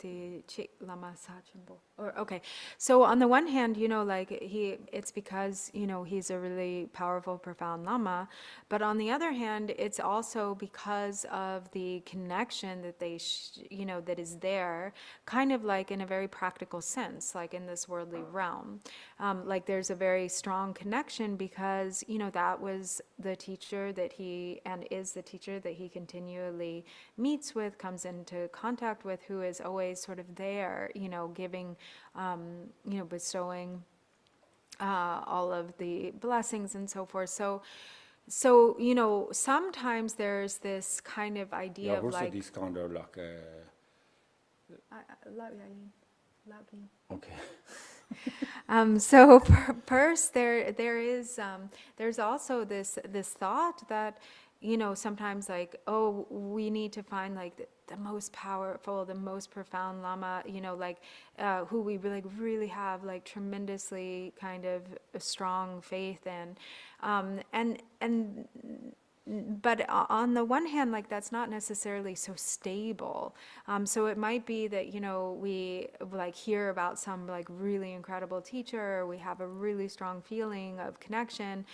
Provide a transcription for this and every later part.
di chi lama sachimbo. Or okay, so on the one hand, like it's because he's a really powerful, profound lama, but on the other hand, it's also because of the connection that that is there, kind of like in a very practical sense, like in this worldly realm. Like there's a very strong connection because that was the teacher that is the teacher that he continually meets with, comes into contact with, who is always sort of there, giving, bestowing all of the blessings and so forth. So sometimes there's this kind of idea of like. This kind of like. Okay. So first, there's also this thought that sometimes like, oh, we need to find like the most powerful, the most profound lama, like who we really have like tremendously kind of a strong faith in, but on the one hand, like that's not necessarily so stable. So it might be that we like hear about some like really incredible teacher, or we have a really strong feeling of connection,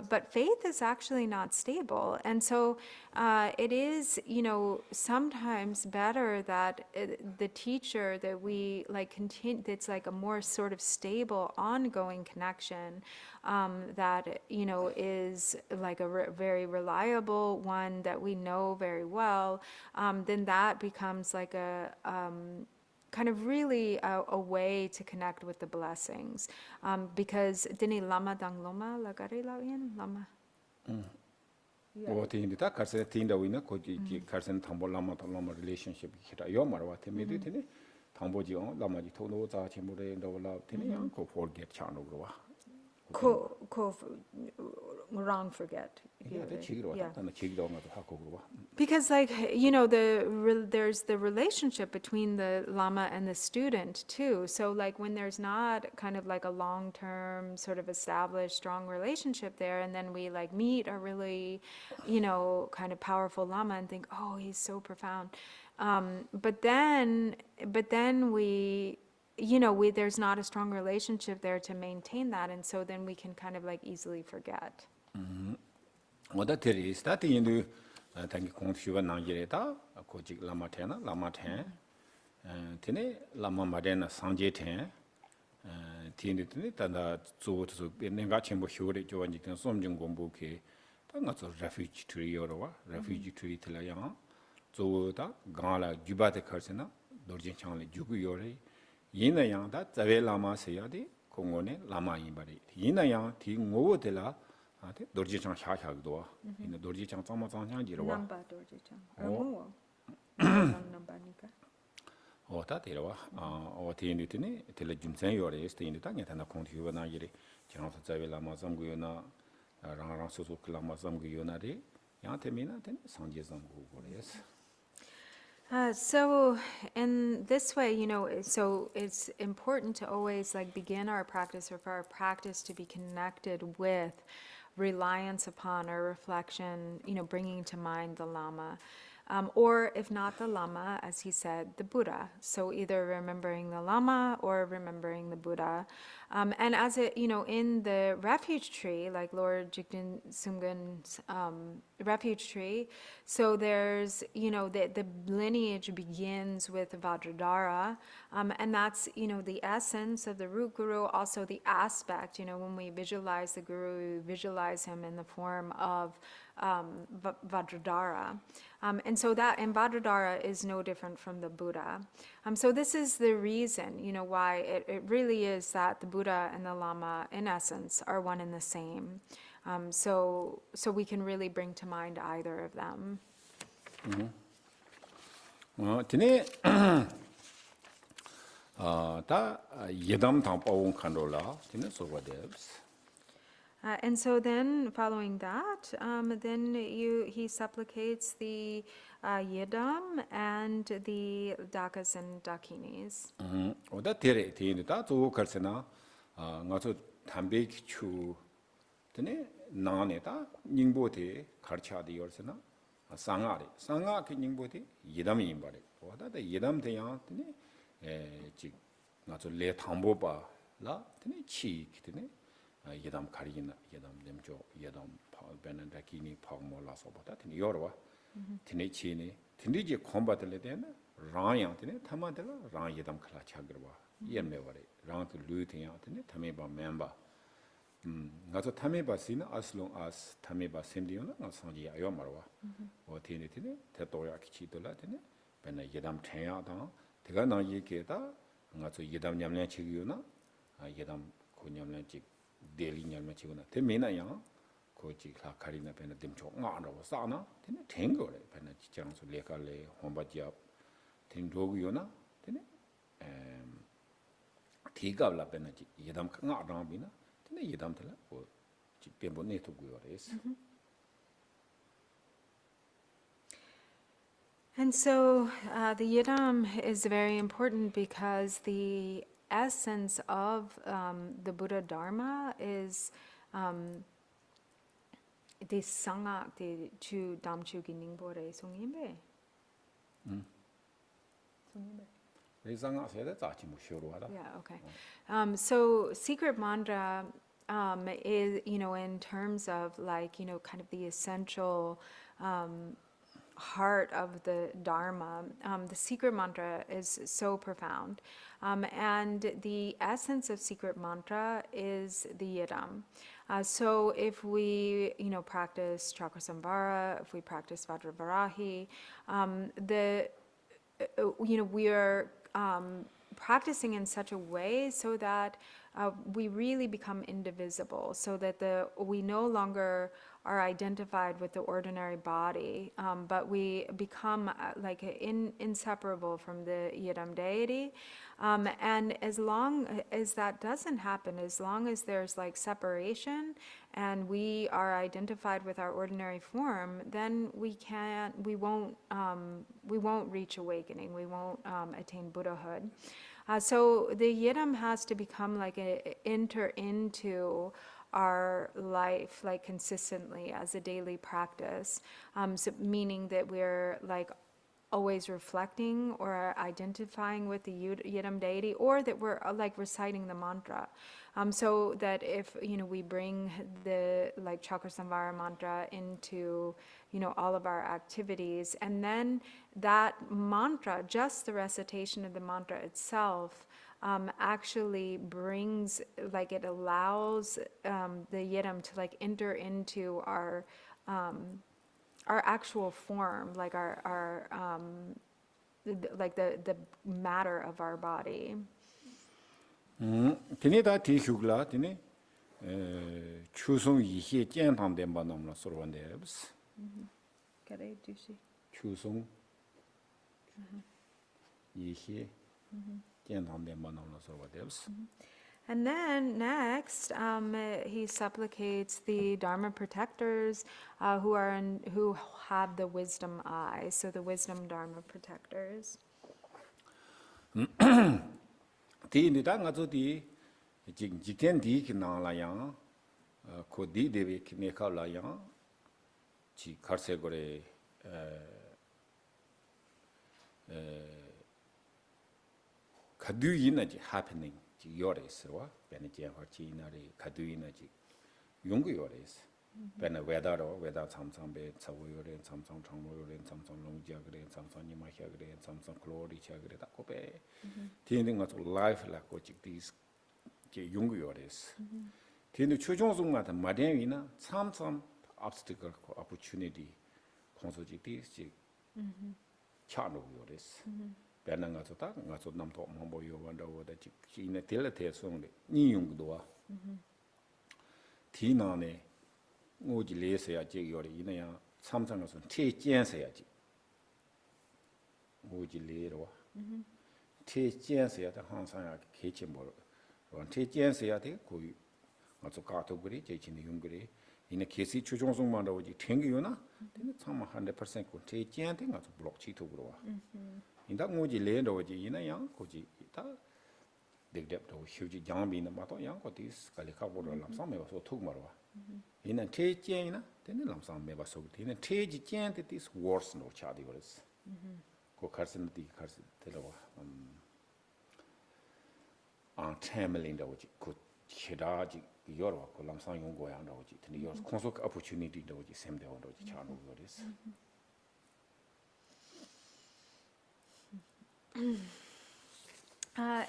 but faith is actually not stable, and so it is sometimes better that the teacher that we like continue. It's like a more sort of stable, ongoing connection. That is like a very reliable one that we know very well, then that becomes like a kind of really a way to connect with the blessings, because dini lama dang loma lagare lawian lama. What in the Carson Tinda winner could Carson Tambo Lama Lama relationship Yomara Timidity Tamboji Lama Tono Chimure and Dola Tinian could forget Chanogua. Wrong forget. Yeah. Because like there's the relationship between the lama and the student too. So like when there's not kind of like a long-term sort of established strong relationship there, and then we like meet a really kind of powerful lama and think, oh, he's so profound, but then we there's not a strong relationship there to maintain that, and so then we can kind of like easily forget. What that is that in the thank you confusion Nangereta, a coaching Lamatena, Lamaten, Tene, Lama Madena Sanjetan, Tinitini, and to be Negachimbo Shure, joining some Jungombuke, that's a refuge tree or refuge tree Telayama, Zota, Gala, Jubate Karsena, Dorjin Chanley, Juguyore. Yina yang da zawe lama sayadi kongone lama yimbari. Yina yang ti ngowo de la dorji chang sha sha gdo. Ina dorji chang zama zang chang ji ro wa. Namba dorji chang. Ngowo. Namba nika. O ta de ro wa. O ti ni tini tele jumsen yo re ste ni ta nya ta na kong ti wa na yiri. Chang sa zawe lama zam gu yo na rang so so lama zam gu yo na re. Yang te mi na tini sangje zam gu go re yes. So in this way, so it's important to always like begin our practice, or for our practice to be connected with reliance upon our reflection, bringing to mind the Lama. Or if not the Lama, as he said, the Buddha. So either remembering the Lama or remembering the Buddha. And as it, in the refuge tree, like Lord Jigten Sumgun's refuge tree, so there's, the lineage begins with Vajradhara, and that's, the essence of the root guru, also the aspect, when we visualize the guru, we visualize him in the form of Vajradhara. And so and Vajradhara is no different from the Buddha. So this is the reason, why it really is that the Buddha and the Lama, in essence, are one and the same. So we can really bring to mind either of them. Today, ta yedam tampawon kandola, so what else? And so then, following that, then he supplicates the Yidam and the Dakas and Dakinis. Oda tere tene ta zo karsena ngaso tambe chu tene nane ta ningbo te karcha de yorsena Sangha ke ningbo te Yidam yimbare. Oda the Yidam te yang tene 지 나저 레 탐보바 라 되네 치 기되네 예담 가리기나 예담 냄조 예담 베난다키니 파모라서보다 되네 여러와 되네 치네 되네 지 콤바들레 되네 랑양 되네 타마들라 랑 예담 클라 차그와 예메와레 랑트 루팅야 되네 타메바 멤버 나저 타메바 시나 as long as 타메바 셈디오나 나 상지 아요 말와 되네 되네 대도야 키치돌라 되네 베나 예담 태야다 대가 나 얘기다 나저 예담 냠냐 치기요나 예담 고냠냐 치 데리 냠냐 치고나 대메나야 고지 라카리나 베나 딤초 나라고 싸나 되네 탱거래 베나 지장소 레칼레 혼바지압 탱도기요나 되네 티가블라 베나 지 예담 나라비나 되네 예담들라 고 집변보 네토고요레스 And so the yidam is very important because the essence of the Buddha Dharma is the Sangha, the chu damchu giningbore songimbe. 레상아 세다 자치 무쇼로하다 Yeah, okay. So secret mantra is, in terms of kind of the essential heart of the Dharma, the secret mantra is so profound. And the essence of secret mantra is the yidam. So if we, practice Chakrasamvara, if we practice Vajravarahi, we are practicing in such a way so that we really become indivisible, so that we no longer are identified with the ordinary body, but we become inseparable from the Yidam deity. And as long as that doesn't happen, as long as there's separation and we are identified with our ordinary form, then we won't reach awakening, we won't attain Buddhahood. So the Yidam has to become enter into our life consistently as a daily practice, so meaning that we're always reflecting or identifying with the Yidam deity, or that we're reciting the mantra, so that if we bring the Chakrasamvara mantra into all of our activities, and then that mantra, just the recitation of the mantra itself, actually brings, it allows the Yidam to enter into our actual form, our the matter of our body. 테네 다 티슈글라 테네 추송 이해 젠탐된 바놈라 소르원데 브스 Kare dushi. 추송 이해 젠탐된 바놈라 소르원데 브스 And then next, he supplicates the Dharma protectors who have the wisdom eye, so the wisdom Dharma protectors. 디니다 가조디 직견디 기나라야 코디 데베 키네카라야 지 카르세고레 가두이나지 happening 지 요레스와 베네지 허치나리 가두이나지 용구 요레스 베네 웨다로 웨다 참sam베 차고요레 참상 창모요레 참상 롱지아그레 참상 니마히아그레 참상 클로리치아그레 다코베 디는 것 라이프 라코직 디스 게 용구 요레스 디는 최종성마다 마덴이나 참참 obstacle opportunity 콘소직 디스 차노 요레스 베는 것다 가서 남도 뭐요 원다고다 지네 텔레테 송데 니용도와 디나네 오지 레서야 제기요리 이나야 삼상에서 퇴견서야지 오지 레로 퇴견서야 다 항상 개체 뭐 퇴견서야 돼 거의 아주 가토그리 제친이 용그리 이네 계시 최종성만 나오지 탱기요나 근데 참 100% 퇴견돼 가지고 블록치토그로 와 인다 오지 레로지 이나야 거지 다 덱덱도 휴지 장비는 마도 양고디스 갈리카보로 남상에 와서 톡마로 이는 퇴견이나 되는 남상 매바 속 되는 퇴지견 this worse no 차디 그랬어. 그 가르스는 디 가르스 들어와. channeling the Chiraji, York, Lamsang Yongo and Roji, and your consult opportunity to same day on the channel.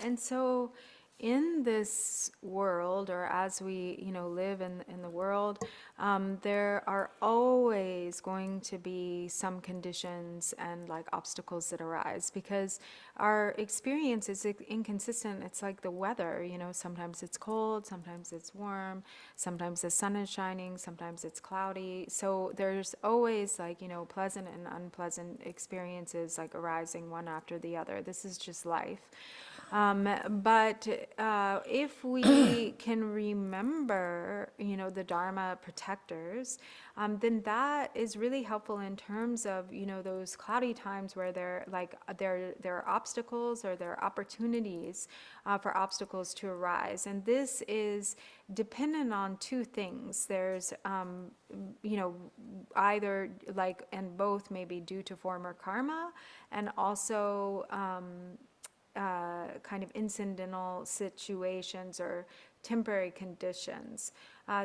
And so in this world, or as we, live in the world, there are always going to be some conditions and like obstacles that arise because our experience is inconsistent. It's like the weather, sometimes it's cold, sometimes it's warm, sometimes the sun is shining, sometimes it's cloudy. So there's always like, pleasant and unpleasant experiences like arising one after the other. This is just life. But if we can remember, the Dharma protectors, then that is really helpful in terms of, those cloudy times where there are obstacles or there are opportunities for obstacles to arise. And this is dependent on two things. There's, either like, and both may be due to former karma, and also kind of incidental situations or temporary conditions.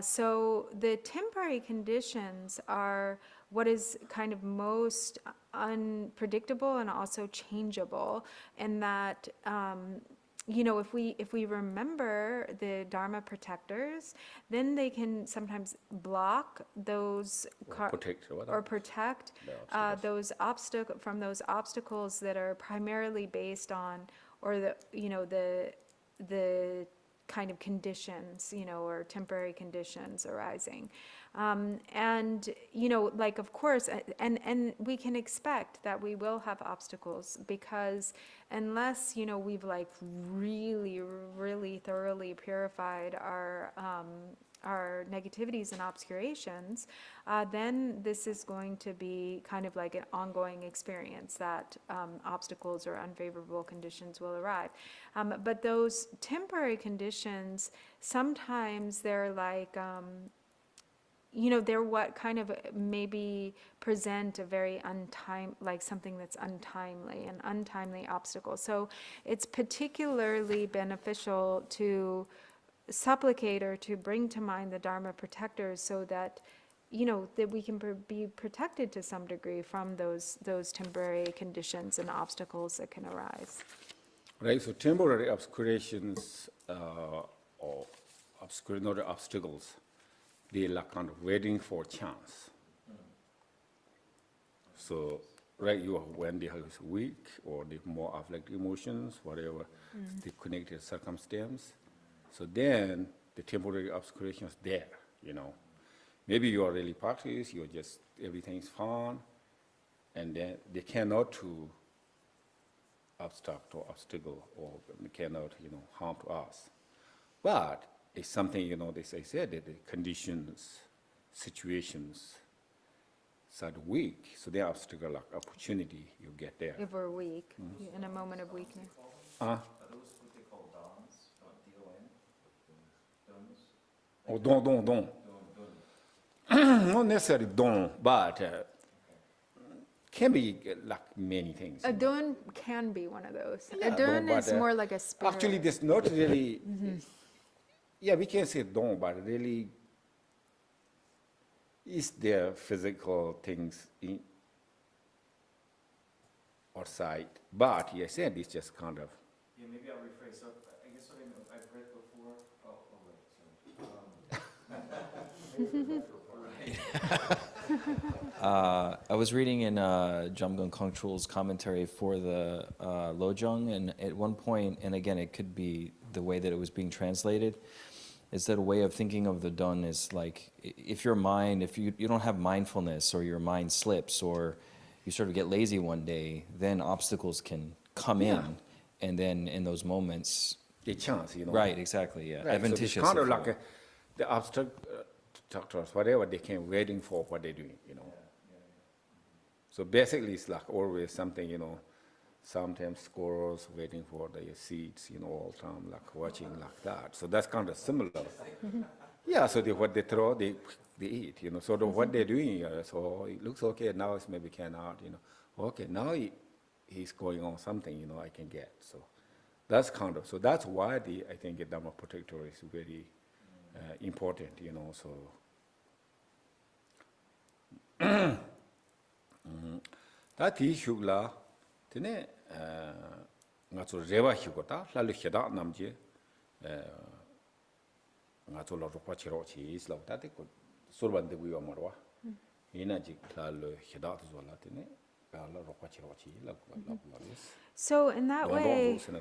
So the temporary conditions are what is kind of most unpredictable and also changeable, in that if we remember the Dharma protectors, then they can sometimes block those protect those obstacles that are primarily based on, or the kind of conditions, or temporary conditions arising. And, like, of course, and we can expect that we will have obstacles, because unless, we've like really, really thoroughly purified our negativities and obscurations, then this is going to be kind of like an ongoing experience that obstacles or unfavorable conditions will arrive. But those temporary conditions, sometimes they're like, they're what kind of maybe present a very like something that's untimely, an untimely obstacle. So it's particularly beneficial to supplicate or to bring to mind the Dharma protectors, so that that we can be protected to some degree from those temporary conditions and obstacles that can arise. Right, so temporary obscurations or not obstacles, they are kind of waiting for chance. So, right, when they have weak or the more afflicted emotions, whatever, the connected circumstance. So then the temporary obscuration is there, Maybe you are really practiced, you're just, everything's fine, and then they cannot to obstruct or obstacle, or they cannot, harm to us. But it's something, as I said, that the conditions, situations, are weak, so the obstacle, like opportunity, you get there. If we're weak, in a moment of weakness. Are those what they call dons? D-O-N? Dons? Oh, don. Not necessarily don, but can be like many things. Adon can be one of those. Yeah, Adon don, is but, more like a spirit. Actually, there's not really, yeah, we can say don, but really, is there physical things outside? But yes, I said it's just kind of. Yeah, maybe I'll rephrase. So I guess what I've read before. I was reading in Jamgon Kongtrul's commentary for the Lojong, and at one point, and again, it could be the way that it was being translated, is that a way of thinking of the Dun is like, if your mind, if you don't have mindfulness, or your mind slips, or you sort of get lazy one day, then obstacles can come in, and then in those moments, The chance, Right, exactly, yeah. Right. Adventitious. So it's kind of like the obstructors, whatever they came waiting for what they're doing, So basically, it's like always something, sometimes squirrels waiting for their seeds, all the time, like watching like that. So that's kind of similar. Yeah, so what they throw, they eat, So what they're doing, so it looks okay, now it's maybe cannot, Okay, now he's going on something, I can get. So That's kind of, so that's why I think the Dhamma protector is very important, so. That issue la, tene, nga tsu rewa hikota, lalu hida namje, nga tsu la rukwa chiro chi isla, tate ko surban de guyo marwa. Ina jik lalu hida tsu la tene, la rukwa chiro chi la guwaris. So in that way, so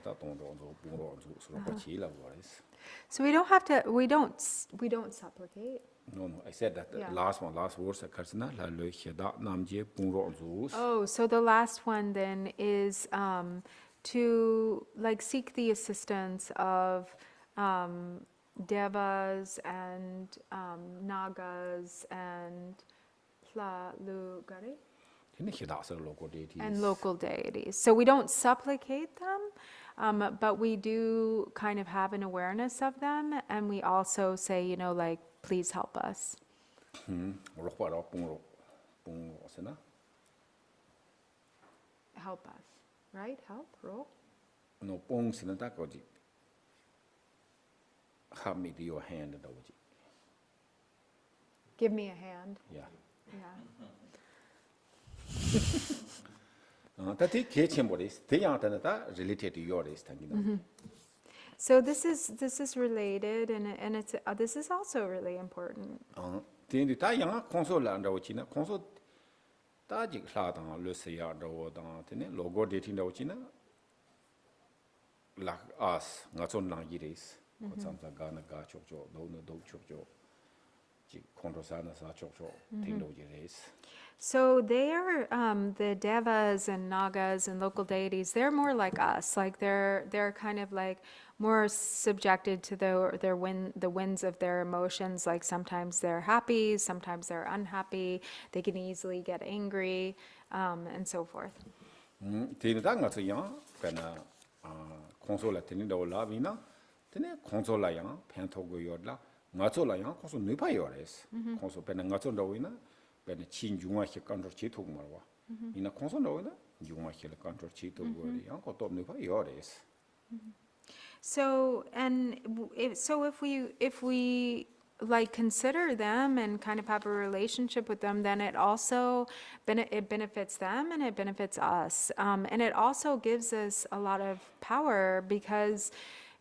we don't have to, we don't supplicate. No, I said that the Yeah. last words karsana la lo heda namje pungro zus. Oh, so the last one then is to like seek the assistance of devas and nagas and Tene heda sa local deities. and local deities. So we don't supplicate them, but we do kind of have an awareness of them, and we also say, like, please help us. Rokwa ro pungro sena. Help us, right? Help, ro. No pung sena ta ko ji. Have me to your hand da ji. Give me a hand. Yeah. Yeah. Tati kechen boris, te yang ta related to yours tangina. So this is related, and it's this is also really important. Tene ta yang konso la nda china, konso ta ji kla da le se ya ro da tene logo dating da china. La as nga chon lang yi res. Ko sam sa ga na ga chok chok, do no do chok chok. Ji konro sa na sa chok chok, ting do ji res. So they are the devas and nagas and local deities. They're more like us. Like they're kind of like more subjected to the winds of their emotions. Like sometimes they're happy, sometimes they're unhappy. They can easily get angry, and so forth. Tene ta nga yang kana konso la tene do la vina. Tene konso la yang pen to go yor la. Nga cho la yang konso ne pa yor res. Konso pen nga cho do wina. Ben chin junga he control chi to marwa. Ina konso no na junga he control chi to go yang ko top ne pa yores. So if we like consider them and kind of have a relationship with them, then it also it benefits them and it benefits us, and it also gives us a lot of power because.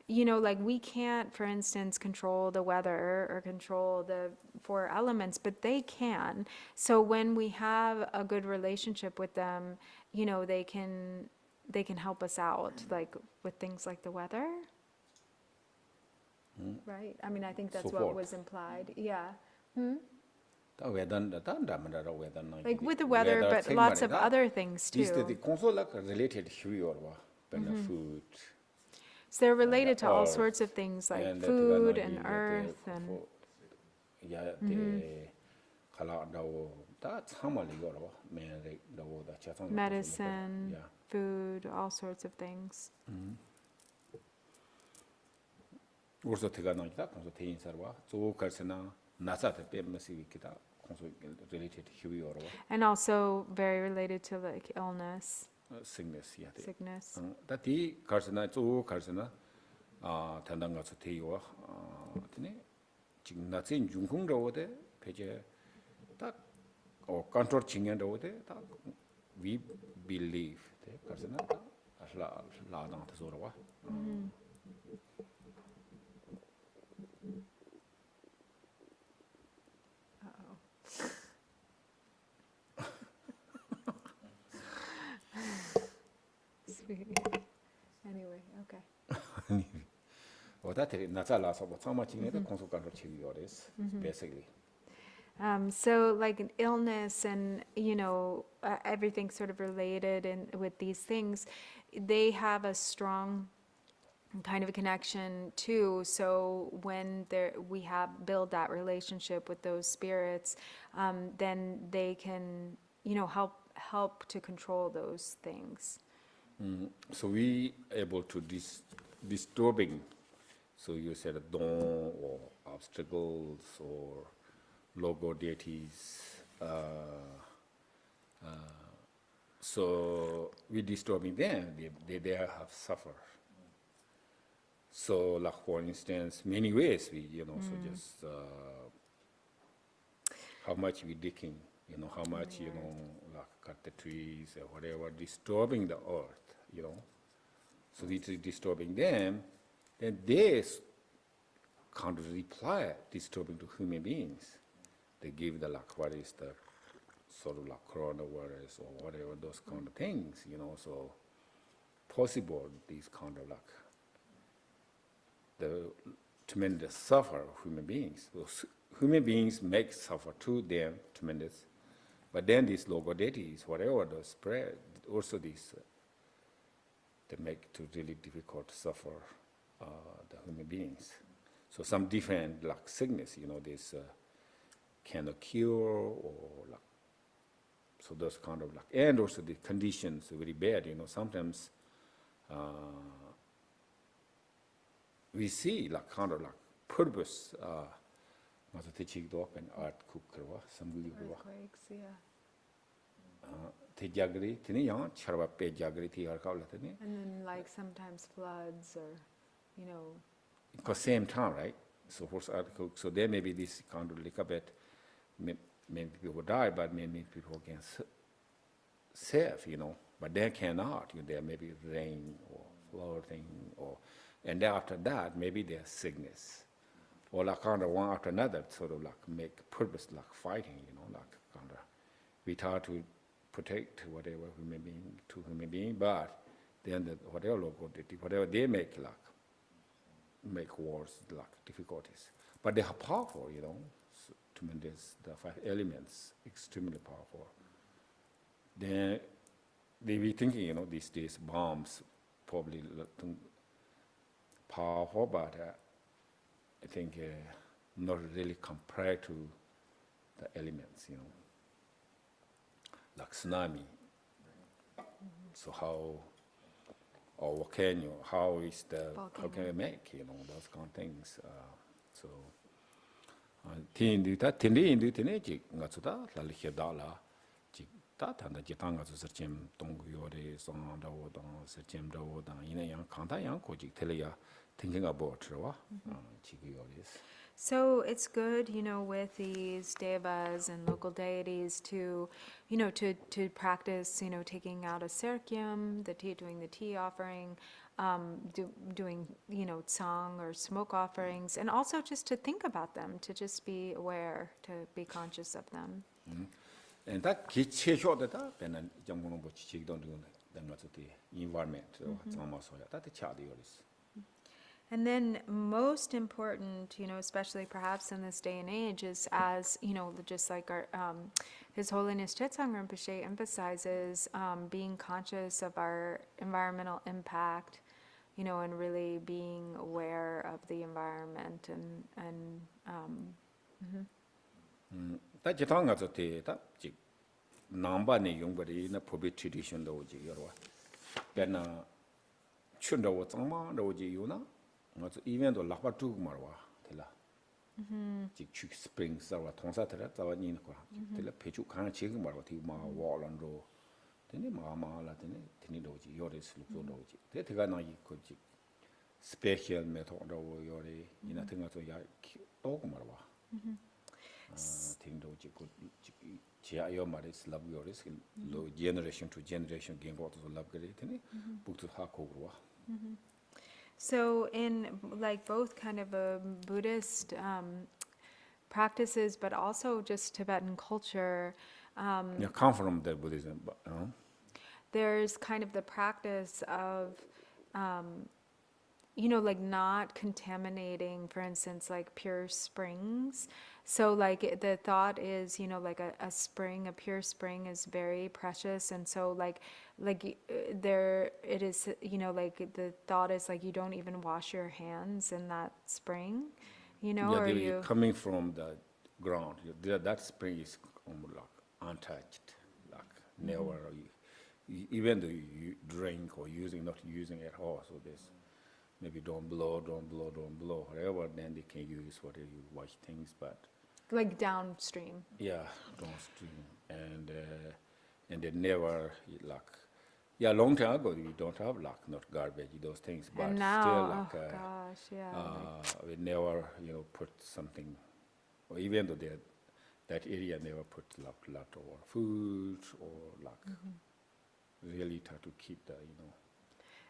Like we can't, for instance, control the weather or control the 4 elements, but they can. So when we have a good relationship with them, they can help us out, like with things like the weather. Right? I mean, I think that's what was implied. Yeah. Ta wedan da da manda ro wedan na. Like with the weather, but lots of other things This the too. konso la related hui or wa ben food. So they're related to all earth, sorts of things like and food and earth and yeah the khala da wo ta chama li yor wa me re da wo da cha chang medicine, yeah. food, all sorts of things. Urso tega na ta konso tein sarwa zo karsena nasa te pe masi kita konso related hui or wa And also very related to like illness, sickness yeah sickness. ta ti karsena zo karsena tandang ga zo te yo tene jing na chen jung kong ro de peje ta control chingen ro de ta we believe te karsena ta la dang ta zo ro wa Sweetie. Anyway, okay. Oda te na sa la so ba chama chingen ta konso control chi yo des basically. So like an illness and, everything sort of related and with these things, they have a strong kind of a connection too. So when we build that relationship with those spirits, then they can, help to control those things. So we able to disturbing. So you said dawn or obstacles or logo deities. So we disturbing them. They have suffer. So, like for instance, many ways we, so just how much we digging, how much, like cut the trees or whatever, disturbing the earth, So it is disturbing them, then they can't reply disturbing to human beings. They give the like what is the sort of like coronavirus or whatever, those kind of things, so possible these kind of like the tremendous suffer of human beings. Those human beings make suffer to them tremendous, but then these local deities, whatever the spread, also these they make it really difficult to suffer the human beings. So some different like sickness, this cannot cure or like, so those kind of like, and also the conditions are very bad, sometimes we see like kind of like purpose, 맞아 대치기도 open art cook some Earthquakes, yeah. 대자그리 되네 양 차라바 빼자그리 뒤할 가올라더니 And then like sometimes floods or, because same time, right? So for art cook, so there may be this kind of like a bit, many people die, but many people can save, but they cannot. There may be rain or flooding, and then after that maybe there's sickness, or like kind of one after another, sort of like make purpose like fighting, like kind of we try to protect whatever human being, but then whatever local deity, whatever they make make wars like difficulties, but they are powerful, tremendous. The 5 elements extremely powerful. Then they be thinking, these days bombs probably powerful, but I think not really compared to the elements, like tsunami. So how, or volcano, how can we make, those kind of things. So, tindu ta tindi indu tine jik ngatsuda lali khedala jik ta tanda jitanga su serchem tongu yore song dawo dang serchem dawo dang ina yang kanta yang ko jik tele ya thinking about wa chigi yore. So it's good, with these devas and local deities to, to practice, taking out a serkyam, doing the tea offering, doing, song or smoke offerings, and also just to think about them, to just be aware, to be conscious of them. And that kiche shot that then jamgono bo chichi don't do them not the environment so that the child yours. And then most important, especially perhaps in this day and age, is as, just like our, His Holiness Chetsang Rinpoche emphasizes, being conscious of our environmental impact, and really being aware of the environment That jitanga zote that jik namba ne yongbari na pobe tradition do ji yorwa. Then chunda wo tsangma do ji yuna. Even though lakpa tu marwa tela. Jik chuk springs sarwa tongsa tera tawa ni ko. Tela pechu kana chig marwa ti ma walan ro. Tene ma la tene do ji yoris lukso do ji. Te tega na yi ko jik special method do yori ina tinga to ya to marwa. Thing do ji ko chia yo maris love yoris lo generation to generation gain go to love gare tene book to ha ko gwa. So in like both kind of a Buddhist practices, but also just Tibetan culture, You come from the Buddhism, but there's kind of the practice of, like not contaminating, for instance, like pure springs. So like the thought is, like a spring, a pure spring is very precious. And so like there it is, like the thought is like you don't even wash your hands in that spring, or you coming from the ground. That spring is like untouched, like never. Even though you drink or not using at all. So this maybe don't blow, whatever. Then they can use whatever you wash things, but like downstream. yeah, downstream, and they never like Yeah, long time ago we don't have like not garbage those things, but And still now, like oh gosh, yeah. we never put something, or even though that area never put lot or food or like really try to keep the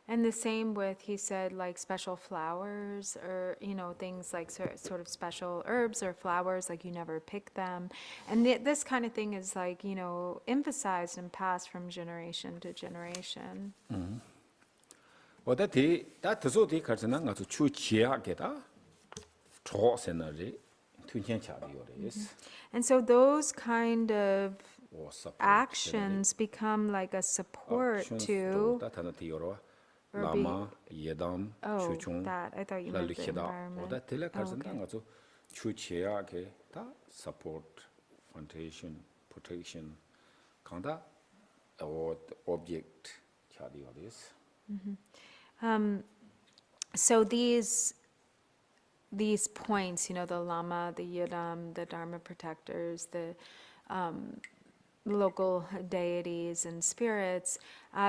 And the same with, he said, like special flowers or, things like sort of special herbs or flowers, like you never pick them. And this kind of thing is like, emphasized and passed from generation to generation. or that so the person nga to chu chia get a tro scenery to change is And so those kind of or support actions become like a support to, that and the yoro or lama yedam oh, chuchung that, I thought you la meant the likhida or environment. that tele Oh, person okay. nga to chu chia ke ta support foundation protection kanda or object chadi is So these points, the Lama, the Yidam, the Dharma protectors, the local deities and spirits,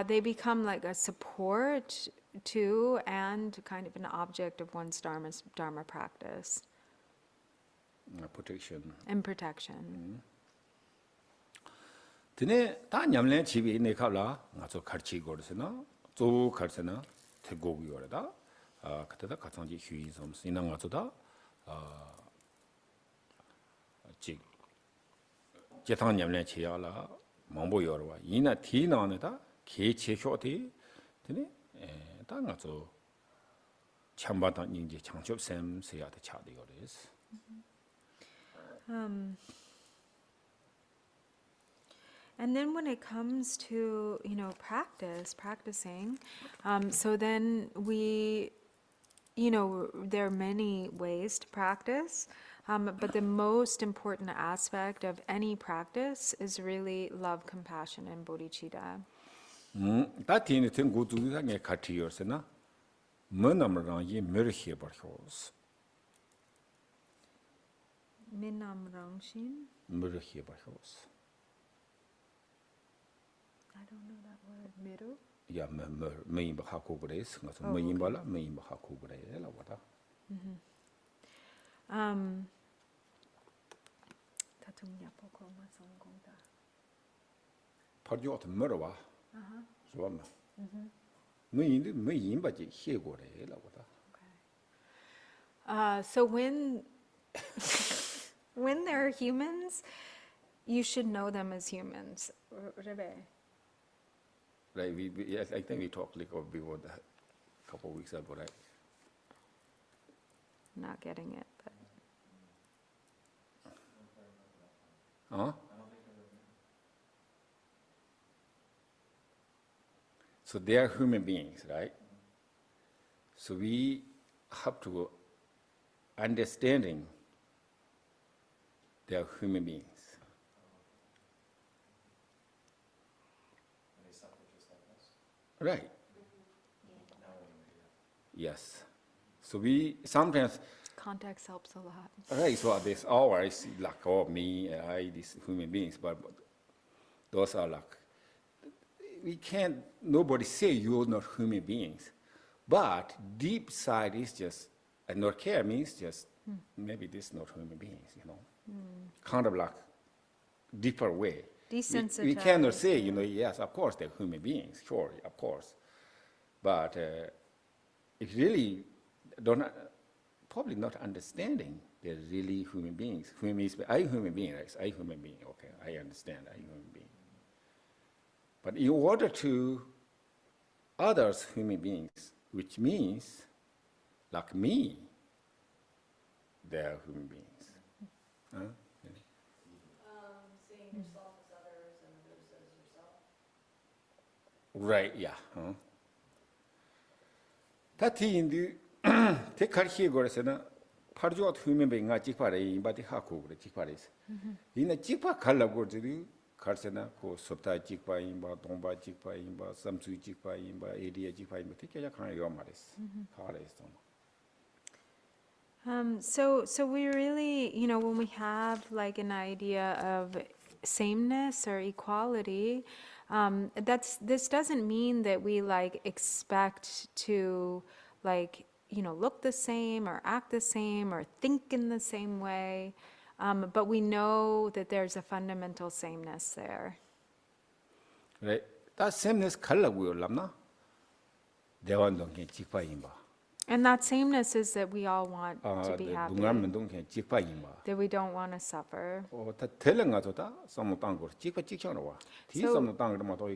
they become like a support to and kind of an object of one's Dharma practice protection and protection. 드네 다 냠래 집이 내 갑라 가서 같이 거르세나 조 갈세나 태고기 거르다 그때다 가상지 휴인 섬 신앙 가서다 직 제탕 냠래 지야라 망보 여러와 이나 티나네다 개체효티 드네 다 가서 참바다 인지 창첩 샘 세야다 차디 거르스 And then when it comes to, practicing, so then we, there are many ways to practice, but the most important aspect of any practice is really love, compassion, and bodhicitta. 다 티네 된 고두상에 같이 열세나 뭐나무랑 이 메르히 버효스 Minam Rangshin? 메르히 버효스 I don't know that word. Miru? 야, 메인 하고 그래서 가서 메인 발라 메인 하고 그래라 와다. 다tumnya poko masonggonda. 파디오트 머와. 좋아마. 메인 바지 해고래라 와다. So when there are humans, you should know them as humans. Rebe. Right, I think we talked like before that a couple of weeks ago, right? Not getting it, but Huh? So they are human beings, right? So we have to understanding they are human beings. Right. Yes. So we sometimes context helps a lot. right. So there's always like me, these human beings, but those are like we can't. Nobody say you're not human beings, but deep side is just and not care means just maybe this not human beings, kind of like deeper way. We cannot say, yes, of course they're human beings, sure, of course. But if really probably not understanding they're really human beings. Human beings, I human being, right? I human being, okay, I understand, I human being. But in order to others human beings, which means like me, they're human beings. Huh? Seeing yourself as others and others as yourself. Right, yeah. Tati indi te karhi goresena parjot human being nga jikpare imbati haku gore jikpare. Ina jikpa khala gorjiri karsena ko sopta jikpa imba dongba jikpa imba samsu jikpa imba area jikpa imba te kya khana yo mares. Hares toma. So we really, when we have like an idea of sameness or equality, This doesn't mean that we like expect to like, look the same or act the same or think in the same way. But we know that there's a fundamental sameness there. 그래 다 sameness 갈라고요 람나 대원동 게 직파인바 And that sameness is that we all want to be happy, 동남면동 게 직파인바 that we don't want to suffer. 다 텔랭가도다 sommo 땅고 직파 직청로 와 뒤 So- sommo 땅으로 또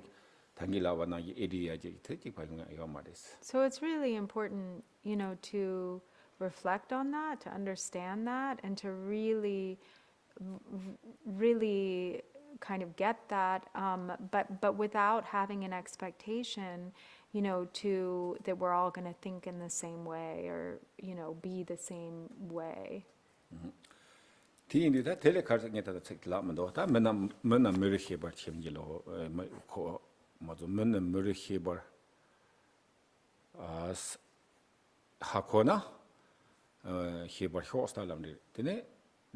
당길라와 나기 에리아지 더 직파인가 이거 말했어 So it's really important, to reflect on that, to understand that, and to really kind of get that, but without having an expectation, that we're all going to think in the same way or, be the same way. 디인디다 텔레카르게다 책라면도 다 맨나 머리해버 침질로 코 뭐죠 맨나 머리해버 아 하코나 해버 호스탈람들 되네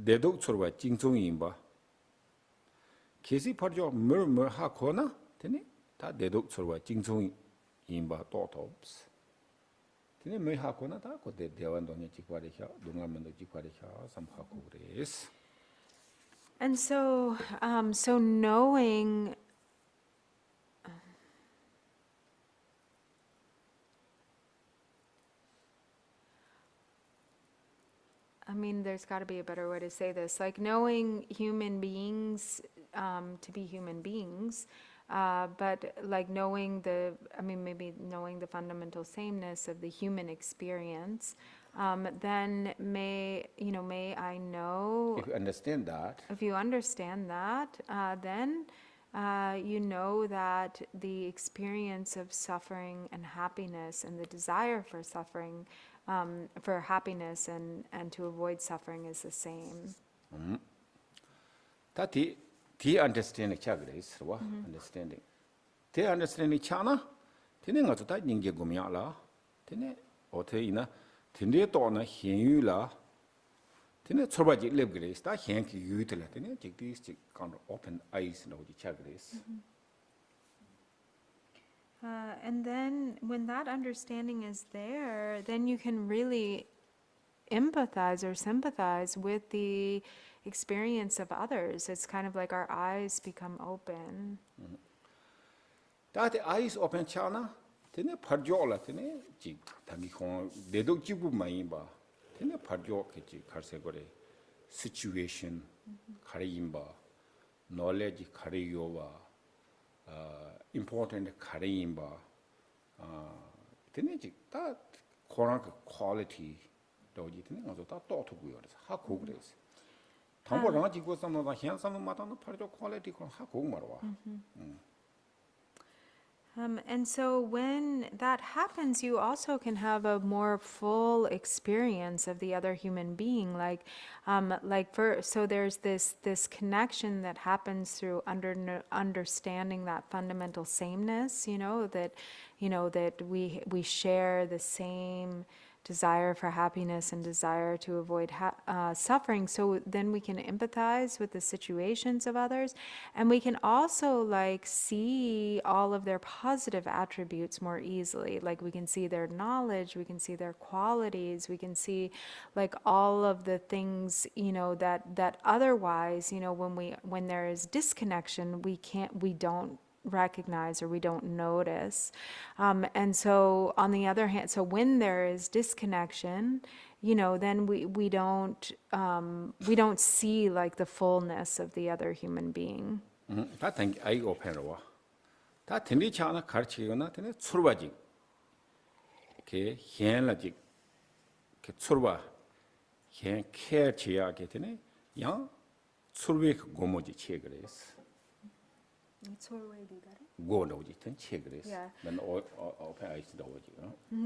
대독 처와 징종인바 계시 퍼죠 머머 하코나 되네 다 대독 처와 징종인바 또톱스 되네 뭐 하코나 다 그때 대원동에 직과리혀 동남면도 직과리혀 삼하고 그래스 And so, so knowing, I mean, there's got to be a better way to say this. Like knowing human beings to be human beings, but like knowing maybe knowing the fundamental sameness of the human experience, then may I know. If you understand that, If you understand that, then you know that the experience of suffering and happiness and the desire for suffering, for happiness and to avoid suffering is the same. 다 디 understanding 차그레스 와 understanding. 디 understanding 차나 되는 것도 다 닝게 고미야라. 되네 어테이나 되네 또나 현유라. 되네 초바지 랩그레스 다 현기 유들라 되네 직디스 kind of open eyes 나오지 차그레스. And then when that understanding is there, then you can really empathize or sympathize with the experience of others. It's kind of like our eyes become open. 다데 eyes open 차나 되네 파르조라 되네 지 당기 공 내도 지부 많이 봐. 되네 파르조 그지 갈세거래 situation 가리임바 knowledge 가리요와 important 가리임바 되네 지다 코랑 quality 도지 되네 가서 다 또토고요 그래서 하고 그래서 당보랑 지고 삼노다 현상은 마다는 파르조 quality 거 하고 말와 And so when that happens, you also can have a more full experience of the other human being. So there's this connection that happens through understanding that fundamental sameness. That we share the same desire for happiness and desire to avoid suffering. So then we can empathize with the situations of others, and we can also see all of their positive attributes more easily. Like we can see their knowledge, we can see their qualities, we can see all of the things that otherwise when there is disconnection we don't recognize or we don't notice. And so on the other hand, so when there is disconnection, then we don't see the fullness of the other human being. 다 당기 아이 오펜로와 다 텐리치 하나 가르치거나 되네 출바지 게 현라지 게 출바 현 케어치야 게 되네 양 출베 고모지 체그레스 고노지 된 체그레스 맨 오펜 아이스 도지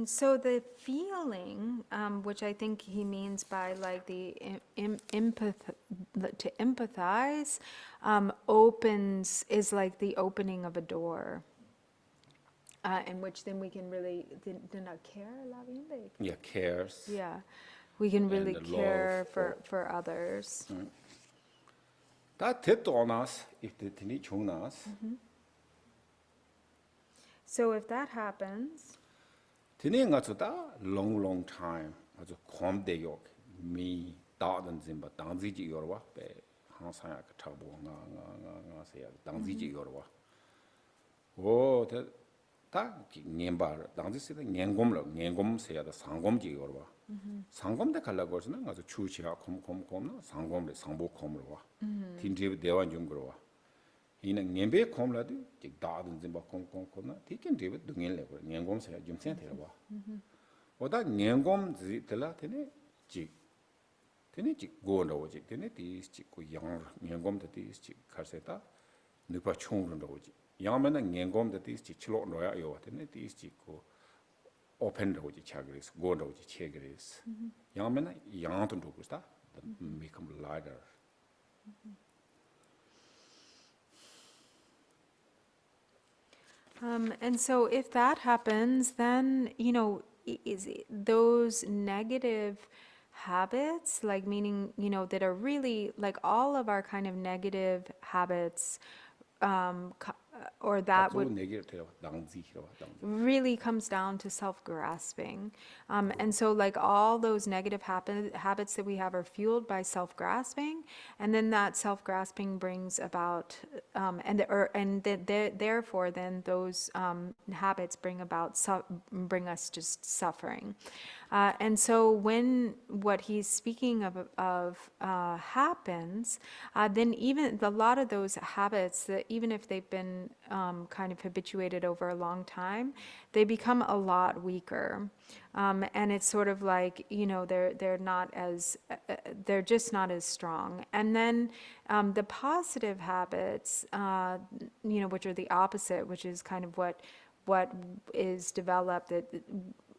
So the feeling, which I think he means by the to empathize, is like the opening of a door, in which then we can really care. Yeah, cares. Yeah, we can really And care love for others. 다 됐도나스 if the tini chungnas So if that happens, Tene nga tsu ta long time azu khom de yok mi da dan zimba dang zi ji yorwa pe hang sa ya ka thabo nga se ya dang zi ji yorwa o ta ki nyemba dang zi se da nyengom se ya da sangom ji yorwa sangom de kala go na nga zu chu chi ha khom na sangom le sangbo khom ro wa tin ji dewa jung ro wa ina nyembe khom la de ji da dan zimba khom na ti kin ji dungin le go nyengom se ya jum sen de wa oda nyengom zi tela tene ji go ro ji tene ti ji ko yang nyengom de ti ji kharseta nupa chung ro ji yang men nyengom de ti ji chlo ro ya yo tene ti ji ko open ro ji chagris go ro ji chegris yang men yang to ro sta become lighter. And so if that happens, then, those negative habits, like meaning, that are really like all of our kind of negative habits, or that would really comes down to self-grasping. And so like all those negative habits that we have are fueled by self-grasping, and then that self-grasping brings about, therefore then those habits bring us just suffering. And so when what he's speaking of happens, then even a lot of those habits, that even if they've been kind of habituated over a long time, they become a lot weaker. And it's sort of like, they're not as, they're just not as strong. And then the positive habits, which are the opposite, which is kind of what is developed,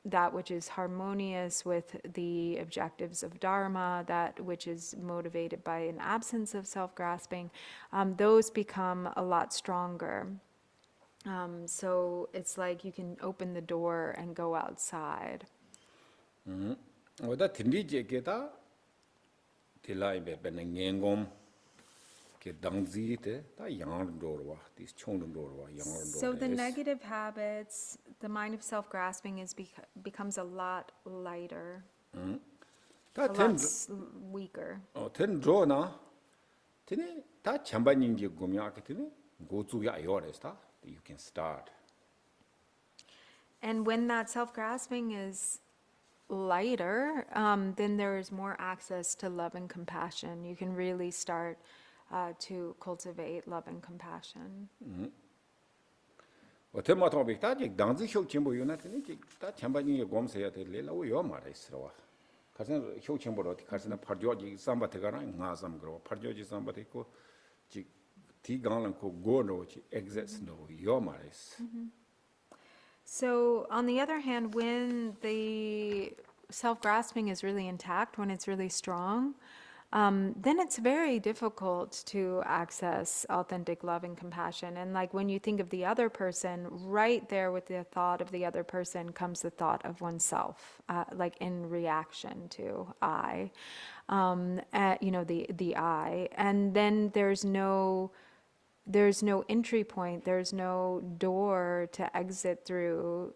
that which is harmonious with the objectives of Dharma, that which is motivated by an absence of self-grasping, those become a lot stronger. So it's like you can open the door and go outside. 오다 딘디제게다 딜라이베 베능행곰 게 당지테 다 양도로와 디스 총도로와 양도로. So the negative habits, the mind of self-grasping becomes a lot lighter, a lot weaker. 텐조나 테네 다 잠반인지 고미아게 테네 고주야 요레스타 you can start. And when that self-grasping is lighter, then there is more access to love and compassion. You can really start to cultivate love and compassion. 어때마토비 다직 당지 효침보 요나테니 다 잠반인지 곰세야 될래라고 요 말했어와. 가서 효침보로 어디 가서는 파르조지 삼바테가나 나삼 그러 파르조지 삼바테 있고 지 디강은 고 고노지 exits no 요 말했어. So, on the other hand, when the self-grasping is really intact, when it's really strong, then it's very difficult to access authentic love and compassion. And like when you think of the other person, right there with the thought of the other person comes the thought of oneself, like in reaction to I, the I. And then there's no entry point, there's no door to exit through.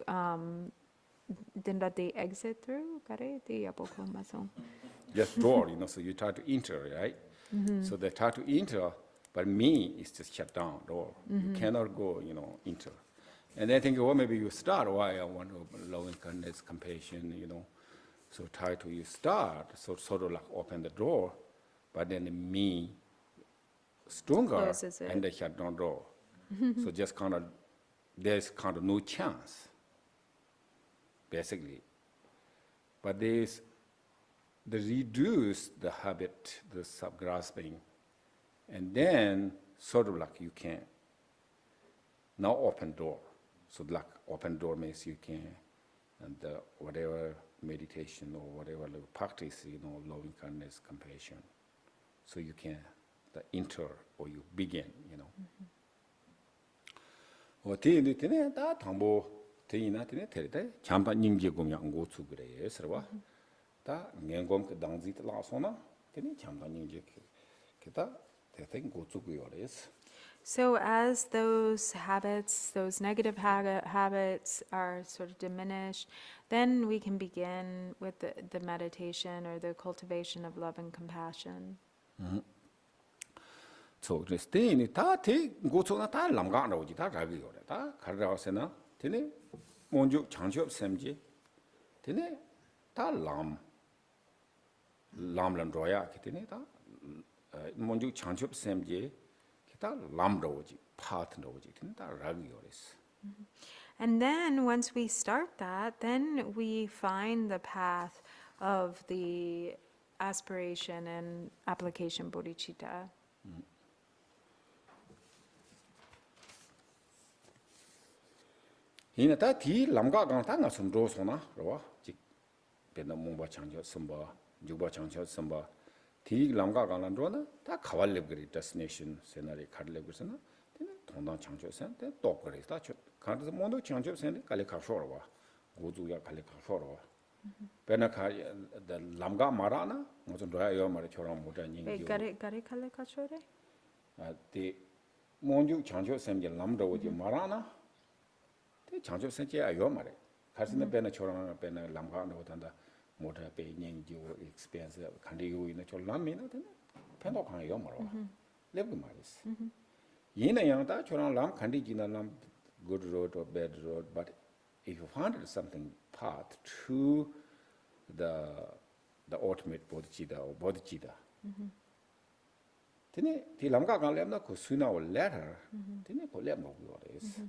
Then that they exit through? Just door, so you try to enter, right? So they try to enter, but me is just shut down door. You cannot go, enter. And I think, well, maybe you start, why I want to love and kindness, compassion, So try to you start, so sort of like open the door, but then me stronger and they shut down door. So just there's kind of no chance, basically. But they reduce the habit, the self-grasping, and then sort of like you can now open door. So like open door means you can, and whatever meditation or whatever practice, loving kindness, compassion, so you can enter or you begin, 어디 때문에 다 담보 되이나 때문에 되대 잠깐 인지 공양 고추 그래 서와 다 맹검 그 당지 라소나 때문에 잠깐 인지 기타 대생 고추 그요레스. So as those habits, those negative habits are sort of diminished, then we can begin with the meditation or the cultivation of love and compassion. So this thing, ta te go to na ta lam ga ro ji ta ra gi yo ta khar ra se na tene monju changchop semji tene ta lam lan ro ya ki tene ta monju changchop semji ki ta lam ro ji path ro ji tene ta ra gi yo res. And then once we start that, then we find the path of the aspiration and application bodhicitta. Hina ta ti lam ga gang ta nga sum ro so na ro ji be na mong ba chang jo sum ba ju ba chang jo sum ba ti lam ga gang lan ro na ta khawal le gri destination scenario khar le gri na tene thong dang chang jo sen te top gri ta chot khar de mo do chang jo sen ka le kha sho ro wa go zu ya ka le kha sho ro wa be na kha the lam ga ma ra na mo zo ro ya yo ma re chho ra mo da ning Wait, ji gare khale kachore? ti mo ju chang jo sem je lam ro ji ma ra na 장접 선제 아요 말에 가슴에 배나 초랑 배나 람가는 거단다 모터 배 년지 익스피리언스 간디고 있는 저 람미나 되네 팬도 강해요 말어 레브 말이스 얘는 양다 초랑 람 간디지나 람 good road or bad road but if you find something path to the ultimate bodhicitta or bodhicitta 되네 디 람가 간lem나 그 수나 or letter 되네 그 렘 먹고 그래서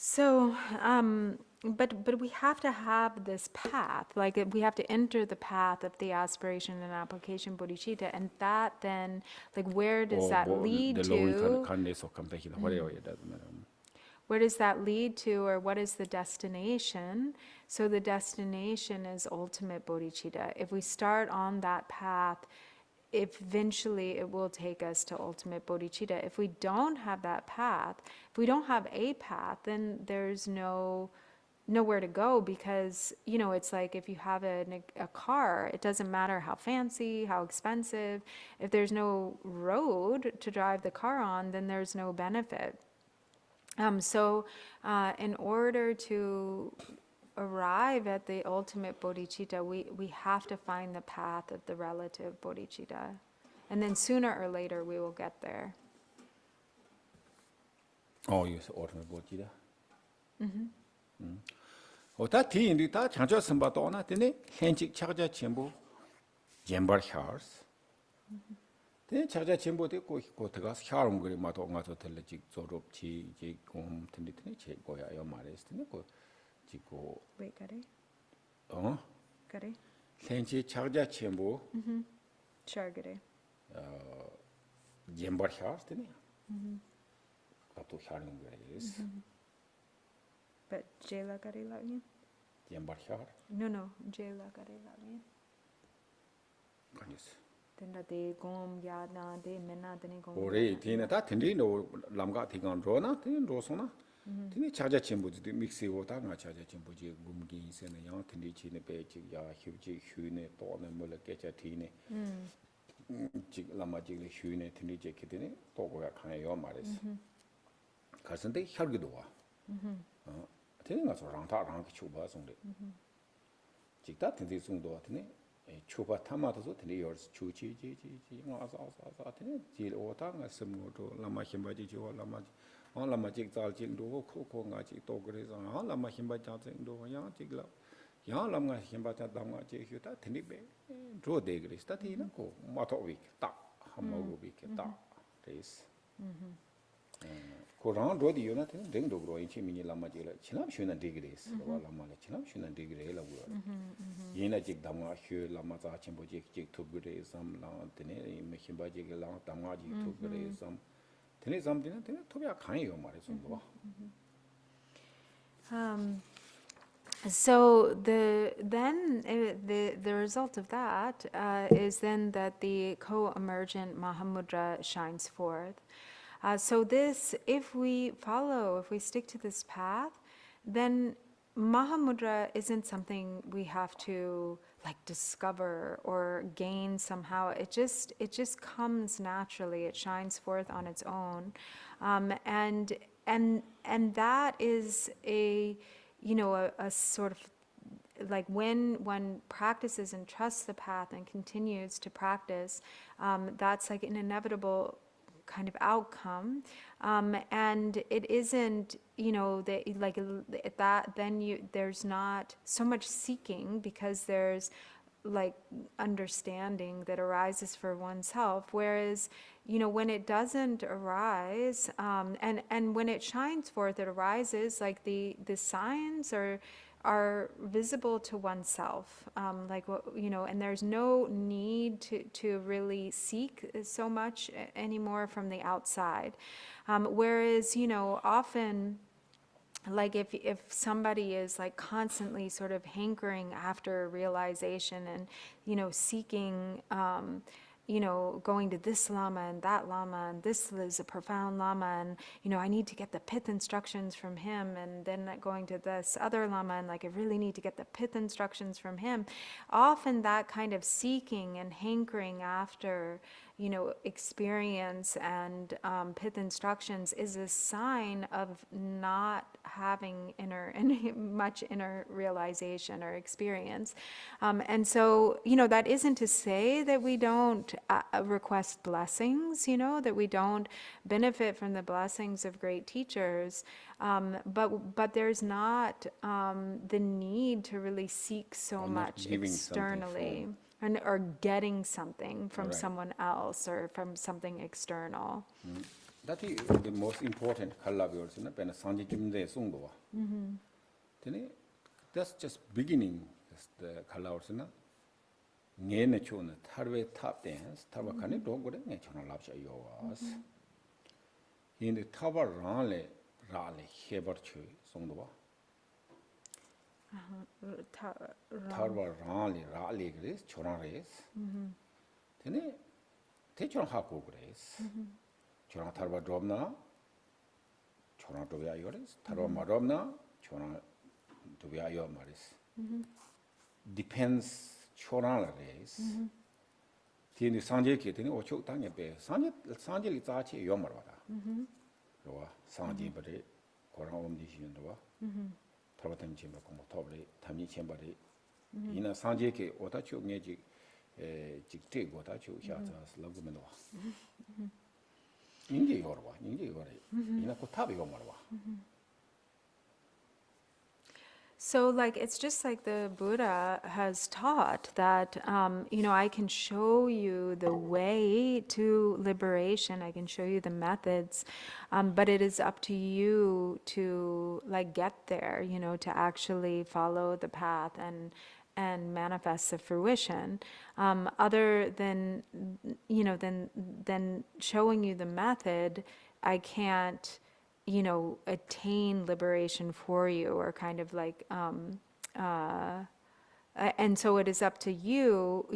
So, but we have to have this path, like we have to enter the path of the aspiration and application bodhicitta, and that then, like, where does that lead to? Where does that lead to, or what is the destination? So the destination is ultimate bodhicitta. If we start on that path, eventually it will take us to ultimate bodhicitta. If we don't have that path, if we don't have a path, then there's nowhere to go, because, you know, it's like if you have a car, it doesn't matter how fancy, how expensive, if there's no road to drive the car on, then there's no benefit. So in order to arrive at the ultimate bodhicitta, we have to find the path of the relative bodhicitta. And then sooner or later we will get there. Oh, yes, ultimate bodhicitta. Ta ti indi ta changcho samba to na tene henchik chagja chenbo jembar hyars. Tene chagja chenbo de ko taga hyarum gri ma to nga to tele jik zorop chi jik gom tene che go ya yo mares tene ko jiko. Wait, gare? Oh? Gare? henchik chagja chenbo Sure, gare. jembar hyars tene. To hyarum gri is. But jela gare lagin? Jembar hyar. No, jela gare lagin. Kanis. Tenda de gom ya na de mena de gom. Ore tina ta tindi no lamga thigan ro na tin ro so na. Tini chaja chembu de mixi wo ta nga chaja chembu ji gumgi se na yang tindi chi ne pe chi ya hyu ji hyu ne to ne mo le ke cha thi ne. Chi lama ji le hyu ne tindi je ki ne to go ya khan yo ma res. Kasan de hyar gi do wa. Tini nga so rang ta rang ki chu ba song de. Chi ta tindi sung do tini chupa tamata so tene yours chu chi nga sa tene jil ota nga semno to lama himba ji jo lama lama ji zal ji do ko nga ji to gre sa lama himba ja zeng do ya ji la ya lama himba ja dam nga ji hyu ta tene be ro de gre sta ti na ko ma to wi ta ha ma ro bi ke ta res ko rang ro di yo na tene deng do gro yin chi mi ni lama ji la chinam shu na de gre s wa lama la chinam shu na de gre la wo yena jik damga hyu lama za chimbo jik thub gre sam la tene me himba jik la damga jik thub gre sam tene sam tene thobya khan yo mare sum do So the result of that is then that the co-emergent Mahamudra shines forth. So this, if we stick to this path, then Mahamudra isn't something we have to like discover or gain somehow. It just comes naturally. It shines forth on its own, and that is a sort of like when one practices and trusts the path and continues to practice, that's like an inevitable kind of outcome, and it isn't that then there's not so much seeking because there's like understanding that arises for oneself, whereas when it doesn't arise, and when it shines forth, it arises like the signs are visible to oneself, and there's no need to really seek so much anymore from the outside, whereas often like if somebody is like constantly sort of hankering after realization and seeking going to this lama and that lama, and this is a profound lama, and I need to get the pith instructions from him, and then going to this other lama, and like I really need to get the pith instructions from him. Often that kind of seeking and hankering after experience and pith instructions is a sign of not having much inner realization or experience. And so, that isn't to say that we don't request blessings, that we don't benefit from the blessings of great teachers, but there's not the need to really seek so Or not much giving something externally. Or getting something from Right. someone else or from something external. That is the most important collaboration. When Sangha Jumde Sungwa. That's just beginning. That's the collaboration. Nge ne chona tharwe tap dance. Tharwa kane dog gode nge chona lapcha yowas. In the thawa rale hebar chui sungwa. Tharwa rale gres chona res. Tene te chona hako gres. Chona tharwa drobna. Chona dobya yores. Tharwa marobna. Chona dobya yomaris. Depends chona res. Tene sanje ke tene ocho tanya be. Sanje li zache yomarwada. Rowa sanje bare korang omdi shiyon rowa. Tharwa tam chemba komo tobre tamni chemba re. Ina sanje ke ota chu nge jik te ota chu sha zas lagu menwa. Ninge yorwa. Ina ko tabi yomarwa. So like it's just like the Buddha has taught that I can show you the way to liberation, I can show you the methods, but it is up to you to like get there, to actually follow the path and manifest the fruition. Other than than showing you the method, I can't attain liberation for you, or kind of like, and so it is up to you,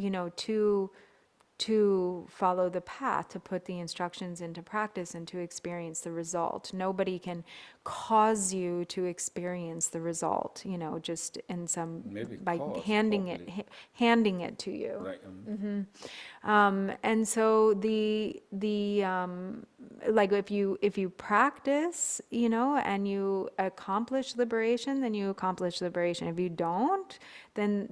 to follow the path, to put the instructions into practice and to experience the result. Nobody can cause you to experience the result, just in some, Maybe by cause, handing it to you. Right. And so like if you practice, and you accomplish liberation, then you accomplish liberation. If you don't, then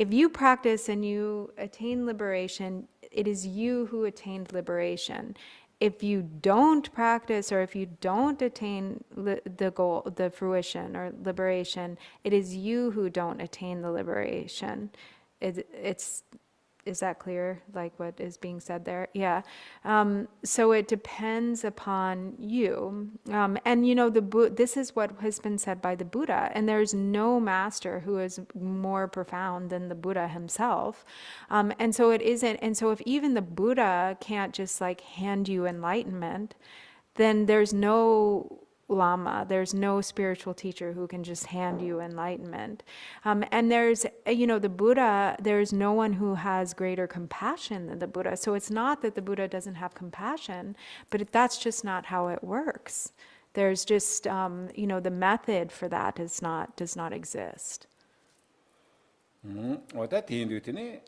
if you practice and you attain liberation, it is you who attained liberation. If you don't practice, or if you don't attain the goal, the fruition or liberation, it is you who don't attain the liberation. Is that clear, like what is being said there? Yeah. So it depends upon you. And this is what has been said by the Buddha, and there's no master who is more profound than the Buddha himself. And so it isn't, and so if even the Buddha can't just like hand you enlightenment, then there's no Lama, there's no spiritual teacher who can just hand you enlightenment. And there's, the Buddha, there's no one who has greater compassion than the Buddha. So it's not that the Buddha doesn't have compassion, but that's just not how it works. There's just, the method for that does not exist. 어다 뒤인도티네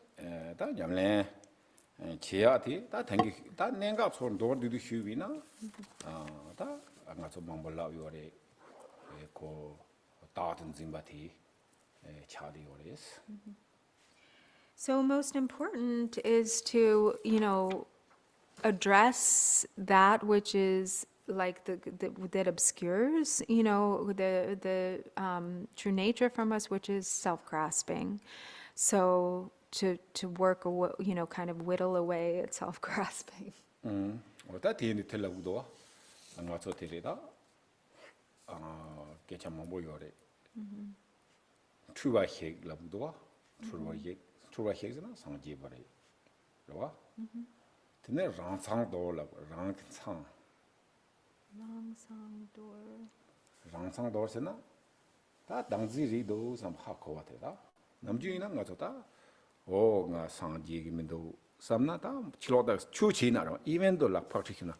다 잠래 지야티 다 땡기 다 nenga 손 도르디도 휴비나 다 안가서 망벌라 요래 고 다든 짐바티 차디 요레스. So most important is to, address that which is like that obscures, the true nature from us, which is self-grasping. So to work, kind of whittle away at self-grasping. 어다 뒤인도 틀라고도 안가서 데리다 개참 뭐 요래. 추바 핵 라고도 추바 핵이나 상지 버리. 그러와? 근데 랑상도 라고 랑상 랑상도르스나 다 당지리도 삼하고 왔다 남주이나 가서다 오가 상지기면도 삼나다 치로다 추치나로 이벤트 락 프랙티스나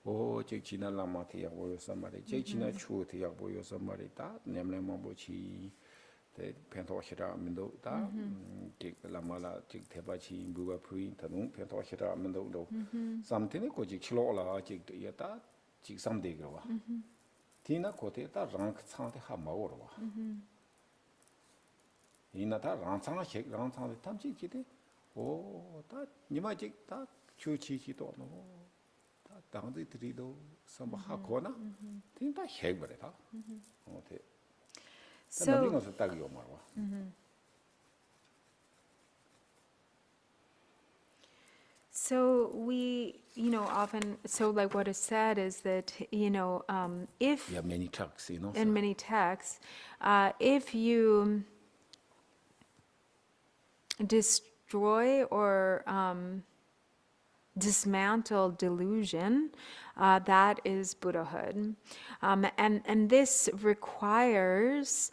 오 제치나 라마티야 보여서 말이 제치나 추티야 보여서 말이다 냄냄만 보치 대 펜토시라 민도다 직 라마라 직 대바치 부가 프리 타동 펜토시라 민도도 삼티네 고직 치로라 직 이야다 직 삼대기로와 디나 고테다 랑크 상대 하마오로와 이나다 랑상아 식 랑상대 탐지기데 오다 니마직 다 추치지도 노다 당들이도 삼하고나 딘다 핵버려다 오테 So, so we, often, so like what is said is that, if yeah, many texts, in many texts, if you destroy or dismantle delusion, that is Buddhahood. And this requires,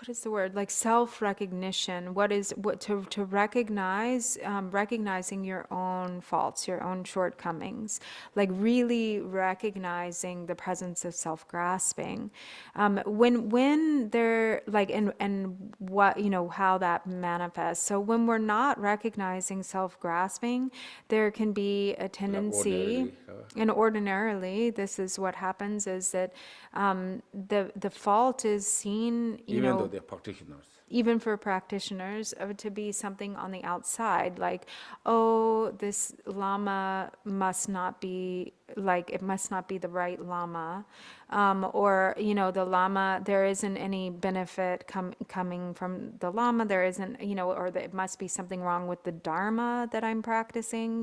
what is the word? Like self-recognition. To recognize, recognizing your own faults, your own shortcomings, like really recognizing the presence of self-grasping. When they're like, and what, how that manifests. So when we're not recognizing self-grasping, there can be a tendency, and ordinarily, this is what happens, is that the fault is seen, even though they're practitioners. Even for practitioners, to be something on the outside, like, oh, this Lama must not be, like, it must not be the right Lama. Or, the Lama, there isn't any benefit coming from the Lama, there isn't, or it must be something wrong with the Dharma that I'm practicing,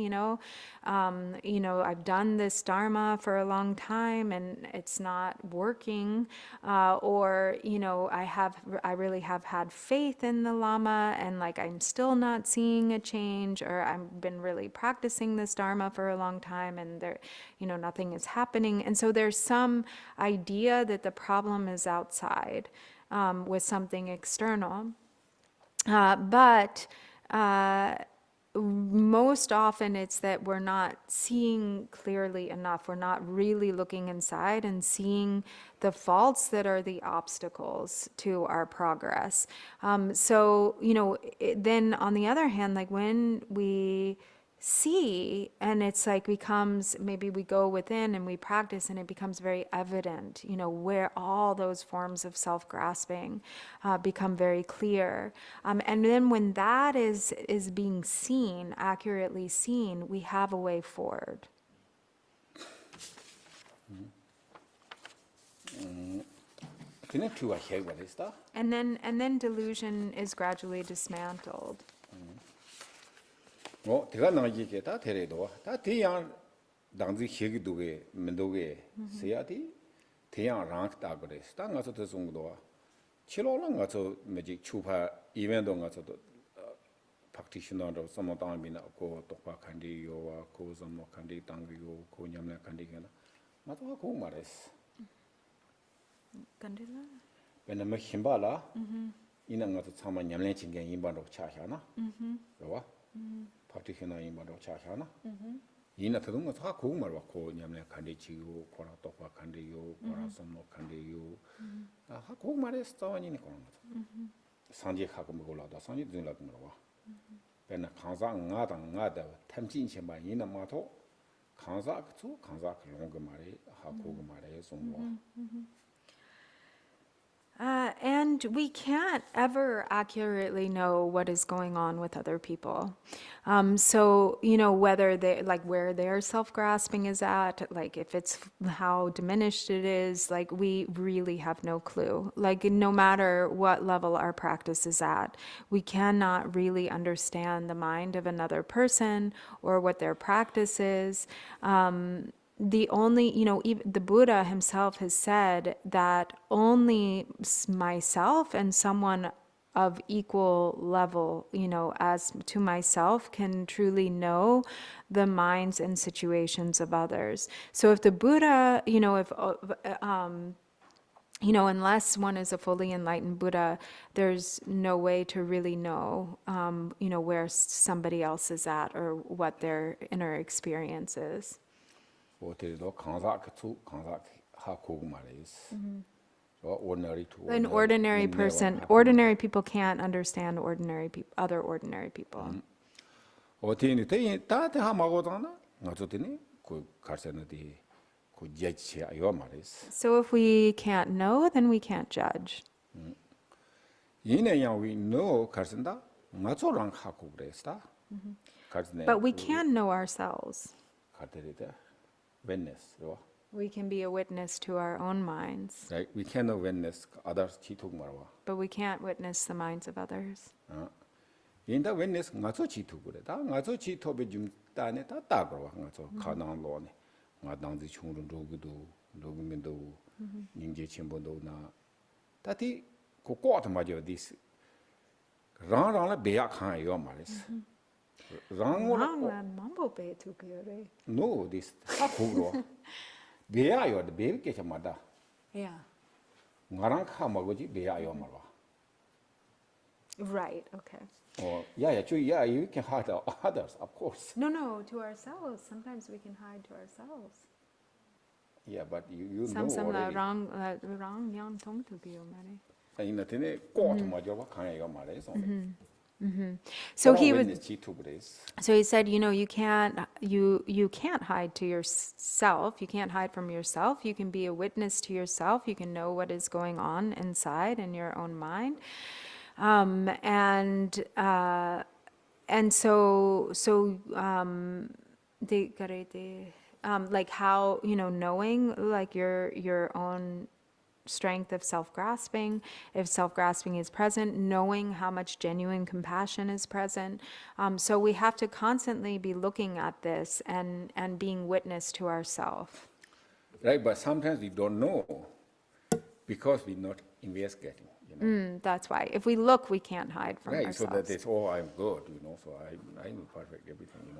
I've done this Dharma for a long time and it's not working. Or, I really have had faith in the Lama and like I'm still not seeing a change, or I've been really practicing this Dharma for a long time and there, nothing is happening. And so there's some idea that the problem is outside, with something external. But most often it's that we're not seeing clearly enough. We're not really looking inside and seeing the faults that are the obstacles to our progress. So, then on the other hand, like when we see and it's like becomes, maybe we go within and we practice and it becomes very evident, where all those forms of self-grasping become very clear. And then when that is being seen, accurately seen, we have a way forward. And then delusion is gradually dismantled. 제가 나기게 다 데려도 다 대양 당지 핵이 두게 면도게 세야디 대양 랑다 그래서 딱 가서 더 정도 치료랑 가서 매직 추파 이벤트 가서도 practitioner 서모당이나 고 똑바 칸디요와 고 서모 칸디 당기요 고 냠나 칸디게나 맞아 고 말했어 간딜라 왜냐면 힘발라 이는 가서 참아 냠내 진게 임바로 차샤나 그러와 practitioner 임바로 차샤나 이나 더는 거 다 고구 말와 고 냠내 칸디치요 고라 똑바 칸디요 고라 섬노 칸디요 아 고구 말에 스타원이니 그런 거 상제 하고 먹으려다 상제 들라도 먹어 배나 강사 나다 탐진 셴바 이나 마토 강사 그투 강사 그런 거 말에 하고 그 말에 좀 And we can't ever accurately know what is going on with other people. So, whether they, like where their self-grasping is at, like if it's how diminished it is, like we really have no clue. Like no matter what level our practice is at, we cannot really understand the mind of another person or what their practice is. The only, even the Buddha himself has said that only myself and someone of equal level, as to myself can truly know the minds and situations of others. So if the Buddha, unless one is a fully enlightened Buddha, there's no way to really know, where somebody else is at or what their inner experience is. 어때도 강사 그투 강사 하고 말이스. ordinary to An ordinary person, ordinary people can't understand other ordinary people. 어때니 때 다때 하마고잖아. 어쩌더니 그 가르쳐는데 그 제치 아요 말이스. So if we can't know, then we can't judge. 이내야 we know 가르친다. 맞죠랑 하고 그랬다. 가르치네. But we can know ourselves. 가르치다. witness, We can be a witness to our own minds. right? We cannot witness others 지토 말와. But we can't witness the minds of others. 인다 witness 가서 지토 그래다. 가서 지토be 좀 따네 따다 그러와. 가서 가능로네. 마당지 총으로 로그도 로그면도 닝제 첨보도 나. 따티 고고트 맞아 this. 랑랑라 배약한 요 말이스. mambo pe tu kyore. No, this 하고로. 배야요, 배게 참마다. Yeah. 나랑 카마고지 배야요 말와. Right, okay. Yeah, you can hide others, of course. No, to ourselves. Sometimes we can hide to ourselves. Yeah, but you know Some already. wrong yang tong tu kyo mare. 이나 때문에 꼬트 맞아와 강해요 말해서. So he would. was. So he said, you can't hide to yourself. You can't hide from yourself. You can be a witness to yourself. You can know what is going on inside in your own mind. And so like how, knowing like your own strength of self-grasping, if self-grasping is present, knowing how much genuine compassion is present. So we have to constantly be looking at this and being witness to ourselves. Right, but sometimes we don't know because we're not investigating. That's why. If we look, we can't hide from Right, ourselves. so that is, I'm good, so I'm perfect, everything,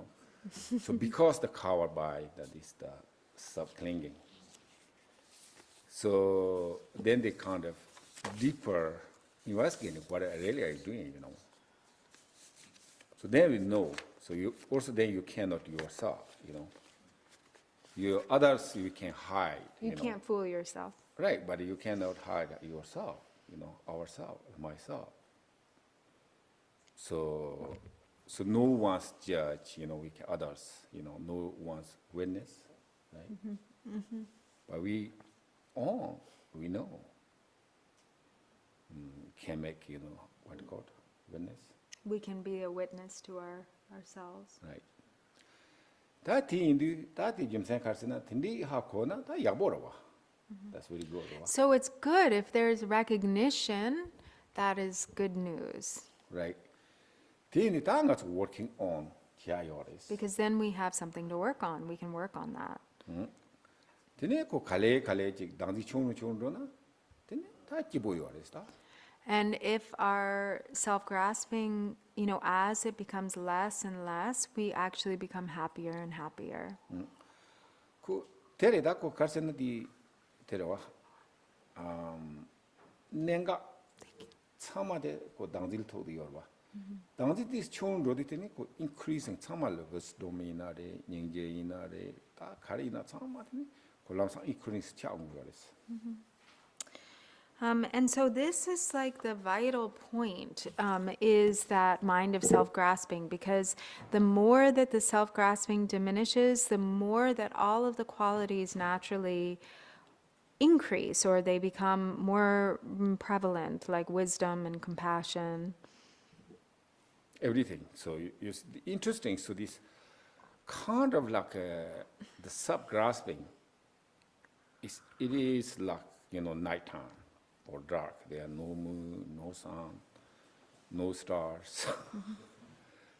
So because the covered by that is the sub-clinging. So then they kind of deeper investigating what I really are doing, So then we know. So you also then you cannot yourself, You others you can hide. You can't fool yourself. Right, but you cannot hide yourself, ourselves, myself. So no one's judge, we can others, no one's witness, right? But we know. Can make, what called witness. We can be a witness to ourselves. Right. That's very good. So it's good if there's recognition, that is good news. Right. That's working on Because then we have something to work on. We can work on that. And if our self-grasping, as it becomes less and less, we actually become happier and happier. 당시 this chon rodi tene ko increasing chamal wisdom inare nyingje inare ta karina chama tene ko lamsa increase cha ngores. And so this is like the vital point, is that mind of self-grasping, because the more that the self-grasping diminishes, the more that all of the qualities naturally increase, or they become more prevalent, like wisdom and compassion. Everything. So interesting. So this kind of like the sub-grasping, it is like, nighttime or dark. There are no moon, no sun, no stars.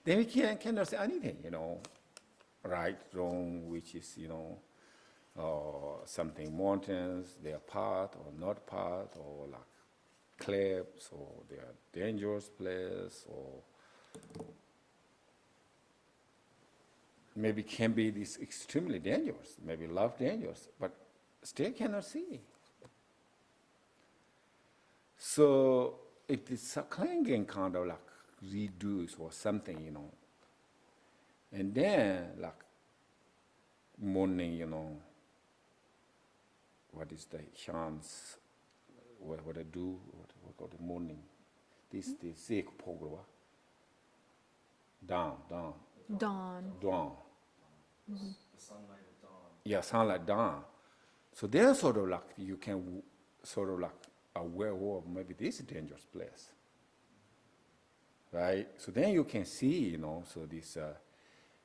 Then we cannot say anything, right, wrong, which is, something mountains, they are part or not part, or like cliffs, or they are dangerous place, or maybe can be this extremely dangerous, maybe love dangerous, but still cannot see. So it is a clinging kind of like reduce or something, And then like morning, what is the chance, what I do, what call the morning, this the sick pogro. Dawn. The sunlight of dawn. Yeah, sunlight dawn. So then sort of like you can sort of like aware of maybe this dangerous place, right? So then you can see, so this,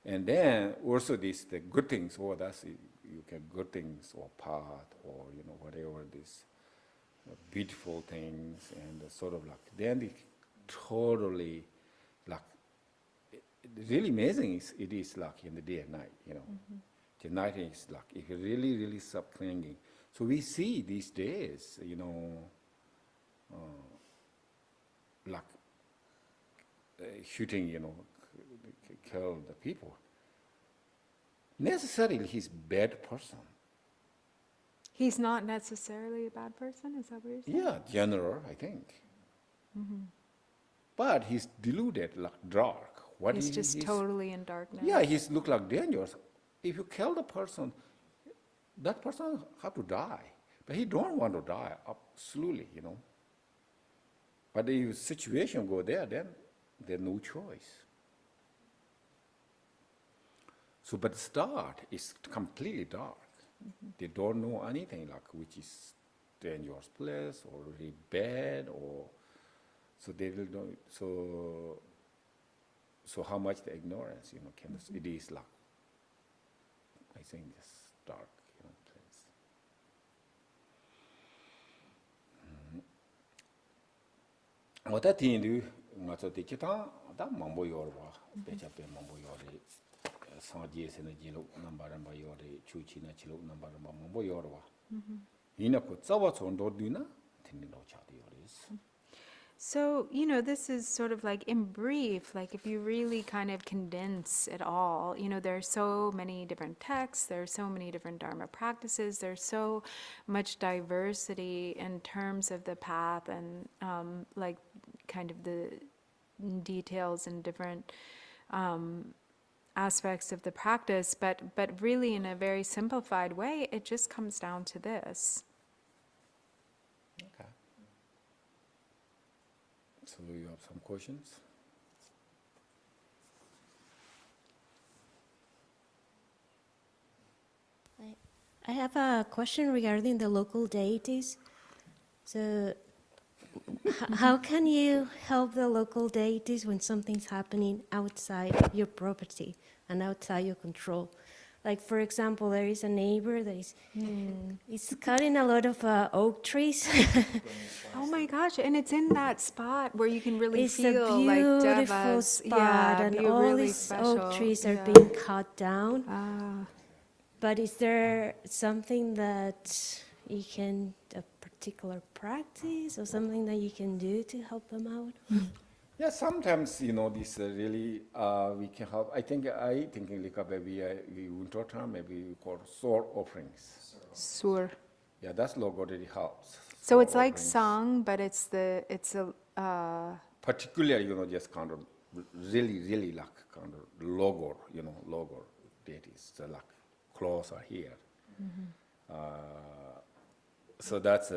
and then also this the good things, or that's you can good things or part or whatever this beautiful things and sort of like then it totally like. Really amazing it is like in the day and night, The night is like if you really stop clinging. So we see these days, like shooting, kill the people. Necessarily he's bad person. He's not necessarily a bad person, is that what you're saying? Yeah, general, I think. But he's deluded, like dark. What He's just totally in darkness. Yeah, he's look like dangerous. If you kill the person, that person have to die. But he don't want to die, absolutely, But if situation go there, then there's no choice. So, but start is completely dark. They don't know anything like which is dangerous place or really bad or so they will know. So how much the ignorance, it is like, I think this dark, place. What I think nga so te chita da mambo yorwa pecha pe mambo yore sangye sene jilo number yore chuchi na chilo number mambo yorwa ina ko tsawa chondo dina tindi no cha de yores. So, this is sort of like in brief, like if you really kind of condense it all, there are so many different texts, there are so many different Dharma practices, there's so much diversity in terms of the path and like kind of the details and different aspects of the practice, but really in a very simplified way, it just comes down to this. Okay. So you have some questions? I have a question regarding the local deities. So how can you help the local deities when something's happening outside your property and outside your control? Like, for example, there is a neighbor that is cutting a lot of oak trees. Oh my gosh, and it's in that spot where you can really It's feel a like beautiful devas. spot, and all really these special. oak trees are Yeah. being cut down. Ah. But is there something that you can, a particular practice or something that you can do to help them out? Yeah, sometimes this really we can help. I think like maybe we winter time maybe we call soul offerings. Sur. Yeah, that's logo really helps. So Soul it's like offerings. sung, but it's a particularly, just kind of really like kind of logo deities, so like claws are here. So that's,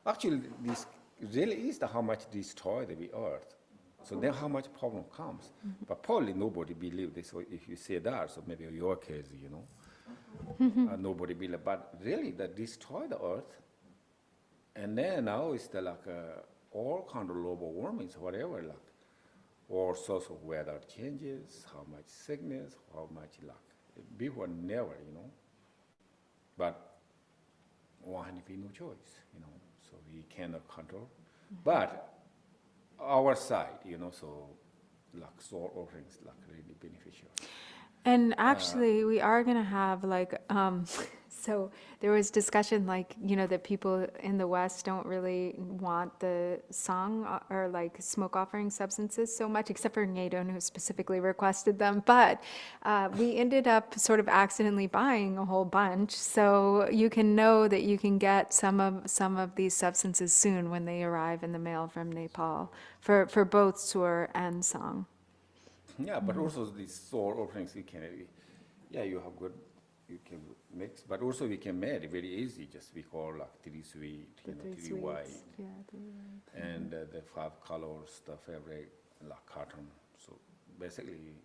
actually this really is how much destroy the earth. So then how much problem comes. But probably nobody believe this if you say that, so maybe your case, nobody believe, but really that destroy the earth. And then now it's the, like all kind of global warming, whatever, like all sorts of weather changes, how much sickness, how much like before never, But one hand be no choice, So we cannot control. But our side, so like soul offerings, like really beneficial. And actually, we are going to have so there was discussion that people in the West don't really want the song or like smoke offering substances so much, except for Ngadon, who specifically requested them. But we ended up sort of accidentally buying a whole bunch. So you can know that you can get some of these substances soon when they arrive in the mail from Nepal for both sur and song. Yeah, but also these soul offerings, you have good, you can mix, but also we can make it very easy, just we call like 3 sweet, three white, and the 5 colors, the fabric, like cotton. So basically,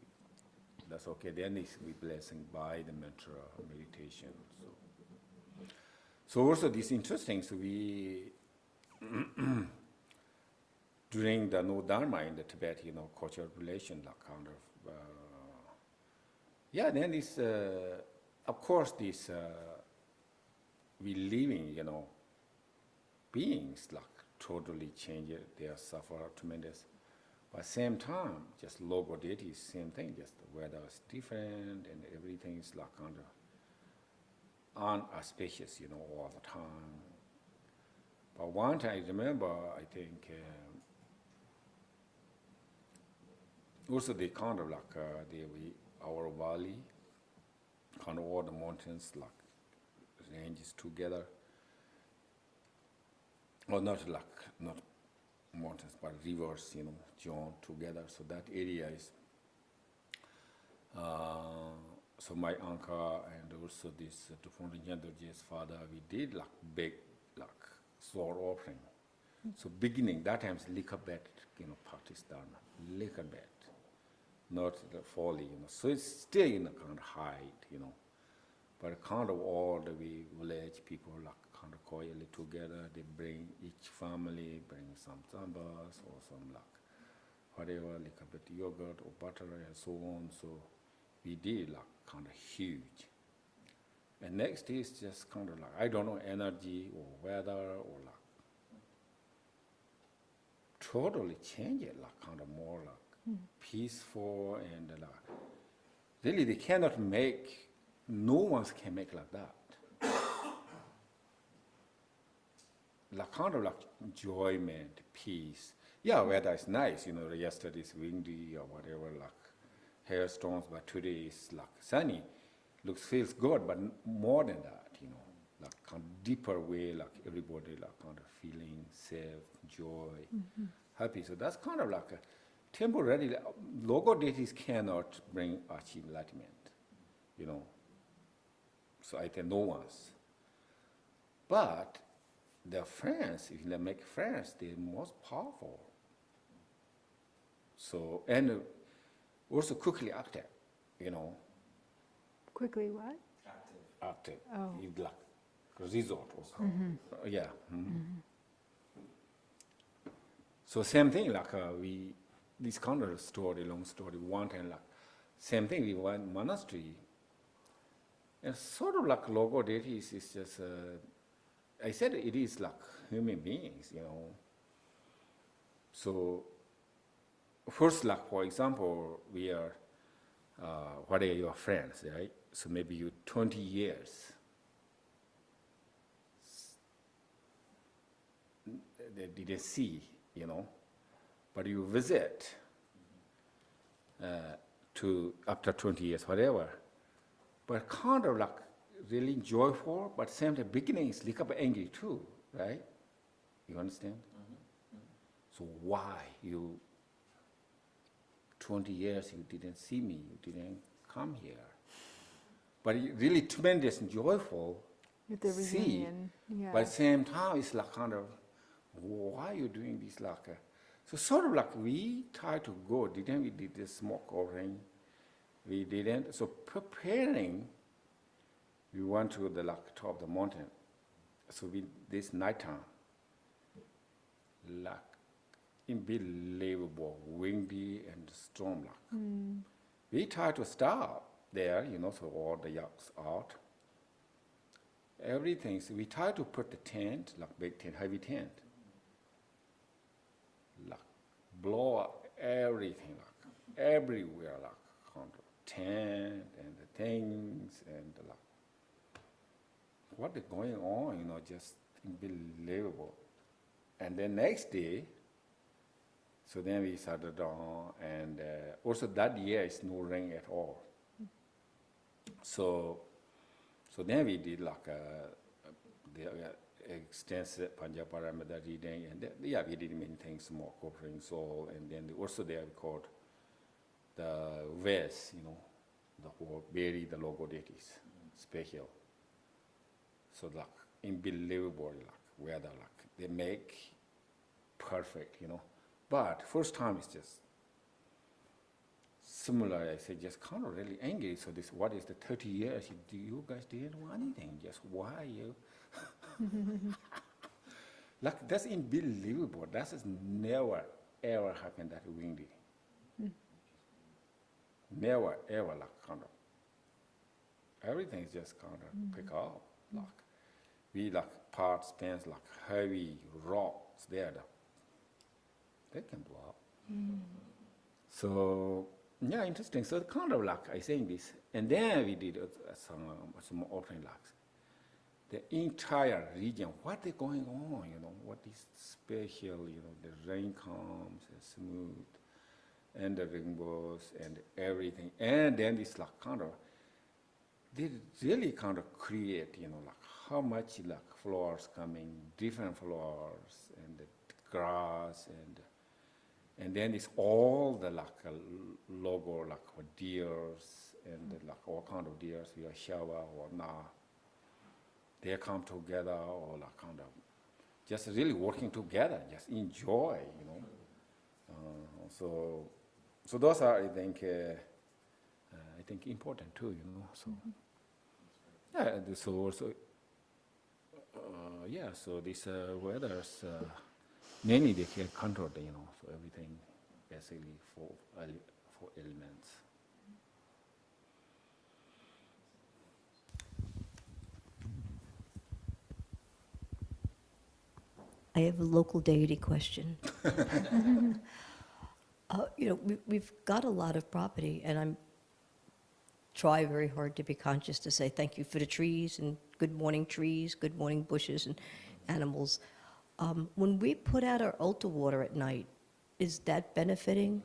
that's okay. Then it's we blessing by the mantra meditation. So also this interesting. So we during the no dharma in the Tibet, cultural relation, like kind of, then this, of course, this, we living, beings like totally change it, they suffer tremendous. But same time, just logo deities, same thing, just the weather is different and everything is like kind of unauspicious, all the time. But one time I remember, I think, also they kind of like our valley, kind of all the mountains like ranges together, or not mountains but rivers, joined together. So that area is. So my uncle and also this Tufonri Nyandorji's father, we did like big like soul offering. So beginning that time is liquor bet, practice dharma, liquor bet. Not the folly, So it's still in a kind of height, But kind of all the village people like kind of coyly together. They bring each family bring some zambas or some like whatever, like a bit yogurt or butter and so on. So we did like kind of huge. And next is just kind of like I don't know, energy or weather or like totally change it, like kind of more like. Peaceful and like really they cannot make, no one can make like that. Like kind of like enjoyment, peace. Yeah, weather is nice, yesterday's windy or whatever, like hailstones, but today is like sunny. Feels good, but more than that, like kind of deeper way, like everybody like kind of feeling safe, joy, happy. So that's kind of like a temporarily, logo deities cannot achieve enlightenment, So I think no one's. But the friends, if they make friends, they're most powerful. So, and also quickly active, Quickly what? Active. Oh. It's like resort also. Yeah. So same thing, like this kind of story, long story, one time like, same thing, we went monastery, and sort of like logo deities is just, I said it is like human beings, So, first like, for example, we are, what are your friends, right? So maybe you 20 years, they didn't see, but you visit to after 20 years, whatever. But kind of like really joyful, but same time beginning is like angry too, right? You understand? So why you 20 years you didn't see me, you didn't come here? But it really tremendous and joyful With the see. reunion, yeah. But at the same time, it's like kind of, why are you doing this? Like, so sort of like we try to go, didn't we? Did the smoke offering, we didn't. So preparing, we went to the like top of the mountain. So we this nighttime, like unbelievable, windy and storm like. We try to stop there, so all the yaks out. Everything. So we try to put the tent, like big tent, heavy tent, like blow up everything, like everywhere, like kind of tent and the things and like what is going on, just unbelievable. And then next day, so then we started on, and also that year is no rain at all. So then we did like the extensive Panchaparamita reading, and we did many things, more covering soul, and then also they have called the Vest, the whole bury the logo deities, special. So like unbelievable, like weather, like they make perfect, But first time it's just similar. I say just kind of really angry. So this, what is the 30 years? You guys didn't do anything. Just why you? Like that's unbelievable. That has never ever happened that windy. Never ever like kind of. Everything's just kind of pick up. Like we like parts spans like heavy rocks there. They can blow up. So yeah, interesting. So kind of like I saying this, and then we did some offering locks. The entire region, what is going on? What is special? The rain comes and smooth, and the rainbows and everything, and then it's like kind of they really kind of create, like how much like flowers coming, different flowers and the grass and then it's all the like logo like for deers and like all kind of deers, we are shower or nah. They come together or like kind of just really working together, just enjoy, So those are I think important too, So yeah, so also so this weather's mainly they can control, so everything basically for elements. I have a local deity question. We've got a lot of property, and I'm try very hard to be conscious to say thank you for the trees and good morning trees, good morning bushes and animals. When we put out our altar water at night, is that benefiting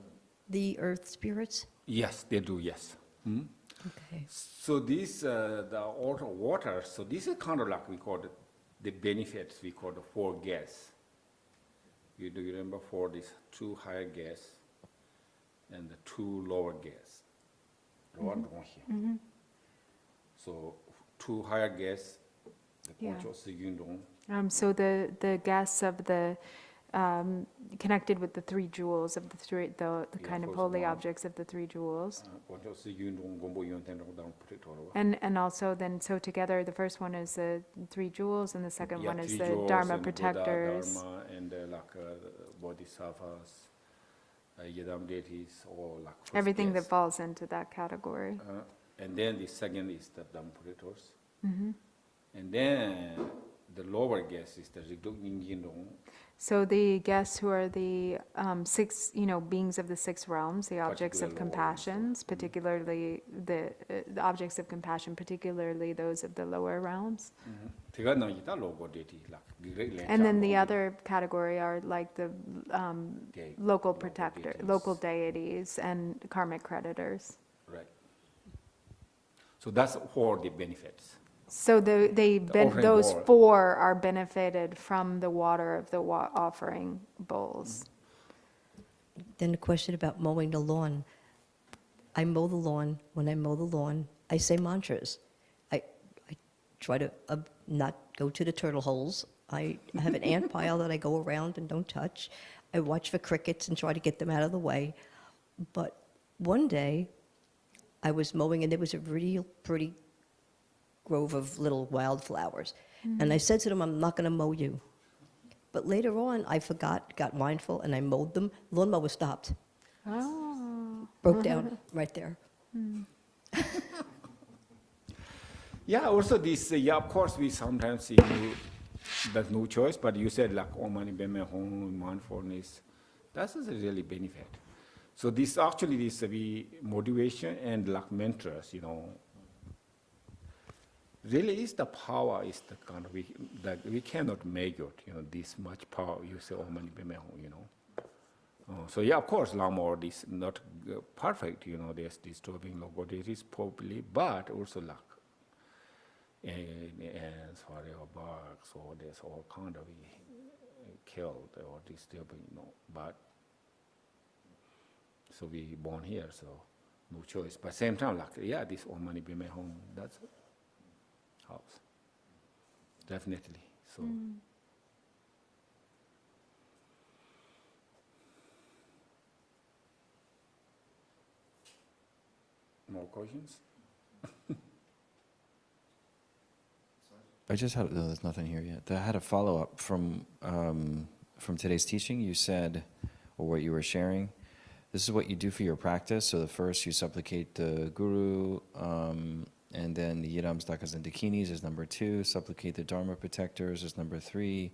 the earth spirits? Yes, they do. Yes. Okay. So this the altar water. So this is kind of like we call it the benefits. We call the 4 gas. Do you remember 4? These 2 higher gas and the 2 lower gas. So 2 higher gas, the Yeah. So the gas of the connected with the 3 jewels of the kind of first holy one. objects of the 3 jewels. And also then, so together, the first one is the 3 jewels, and the second one is the Dharma protectors. Dharma and like Bodhisattvas, Yadam deities, or like first Everything gas. that falls into that category. And then the second is the Dharma protectors. And then the lower gas is the Rigdok Nyingdong. So the guests who are the 6, beings of the 6 realms, the objects of Particular compassions, particularly the objects of compassion, particularly those of the lower realms. And then the other category are like the local protector, local deities and karmic creditors. Right. So that's for the benefits. So offering those bowl. 4 are benefited from the water of the offering bowls. then the question about mowing the lawn. I mow the lawn. When I mow the lawn, I say mantras. I try to not go to the turtle holes. I have an ant pile that I go around and don't touch. I watch for crickets and try to get them out of the way. But one day, I was mowing and there was a real pretty grove of little wildflowers. And I said to them, I'm not going to mow you. But later on, I forgot, got mindful, and I mowed them. Lawnmower stopped. Oh. Broke down right there. Yeah, also this, of course, we sometimes see there's no choice, but you said like, oh, money, be my home, mindfulness. That's a really benefit. So this actually, this motivation and like mentors, really is the power, is the kind of, that we cannot measure, this much power. You say, oh, money, be my home, So yeah, of course, Lama is not perfect, there's disturbing local deities probably, but also like, ants or bugs, or there's all kind of killed or disturbing, but so we born here, so no choice. But same time, like, yeah, this all money be my home, that's house. Definitely. So more questions? I just had, no, there's nothing here yet. I had a follow-up from today's teaching. You said, or what you were sharing, this is what you do for your practice. So the first, you supplicate the guru, and then the yidams, dakas, and dakinis is number 2. Supplicate the dharma protectors is number 3.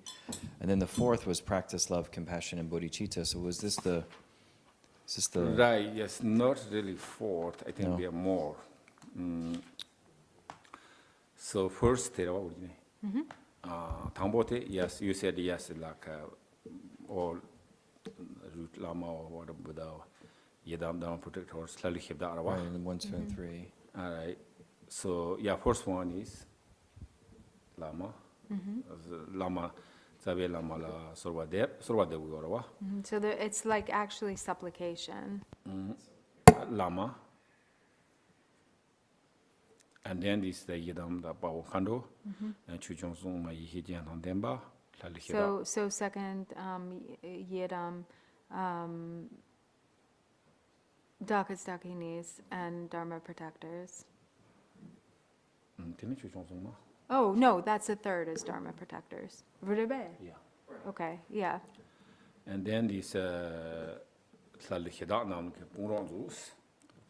And then the 4th was practice love, compassion, and bodhicitta. So was this the... Is this the... Right, yes, not really 4th. I think No. there are more. So first, Tambote, yes, you said yes, like all root lama or whatever, Buddha, yidam, dharma protectors, slowly hip that Right, and 1, 2, and 3. All right. So yeah, first one is lama. Lama, sabe lama la sorwadev gorawa. So it's like actually supplication. Lama. And then this the yidam the bao kando, and chuchong sung ma yihi jian tang denba, slowly hip that. So second, yidam, dakas, dakinis, and dharma protectors. Tini chuchong sung ma. Oh, no, that's the third is dharma protectors. Rudebe. Yeah. Okay, yeah. And then this slowly hip that nam ke pungron zus.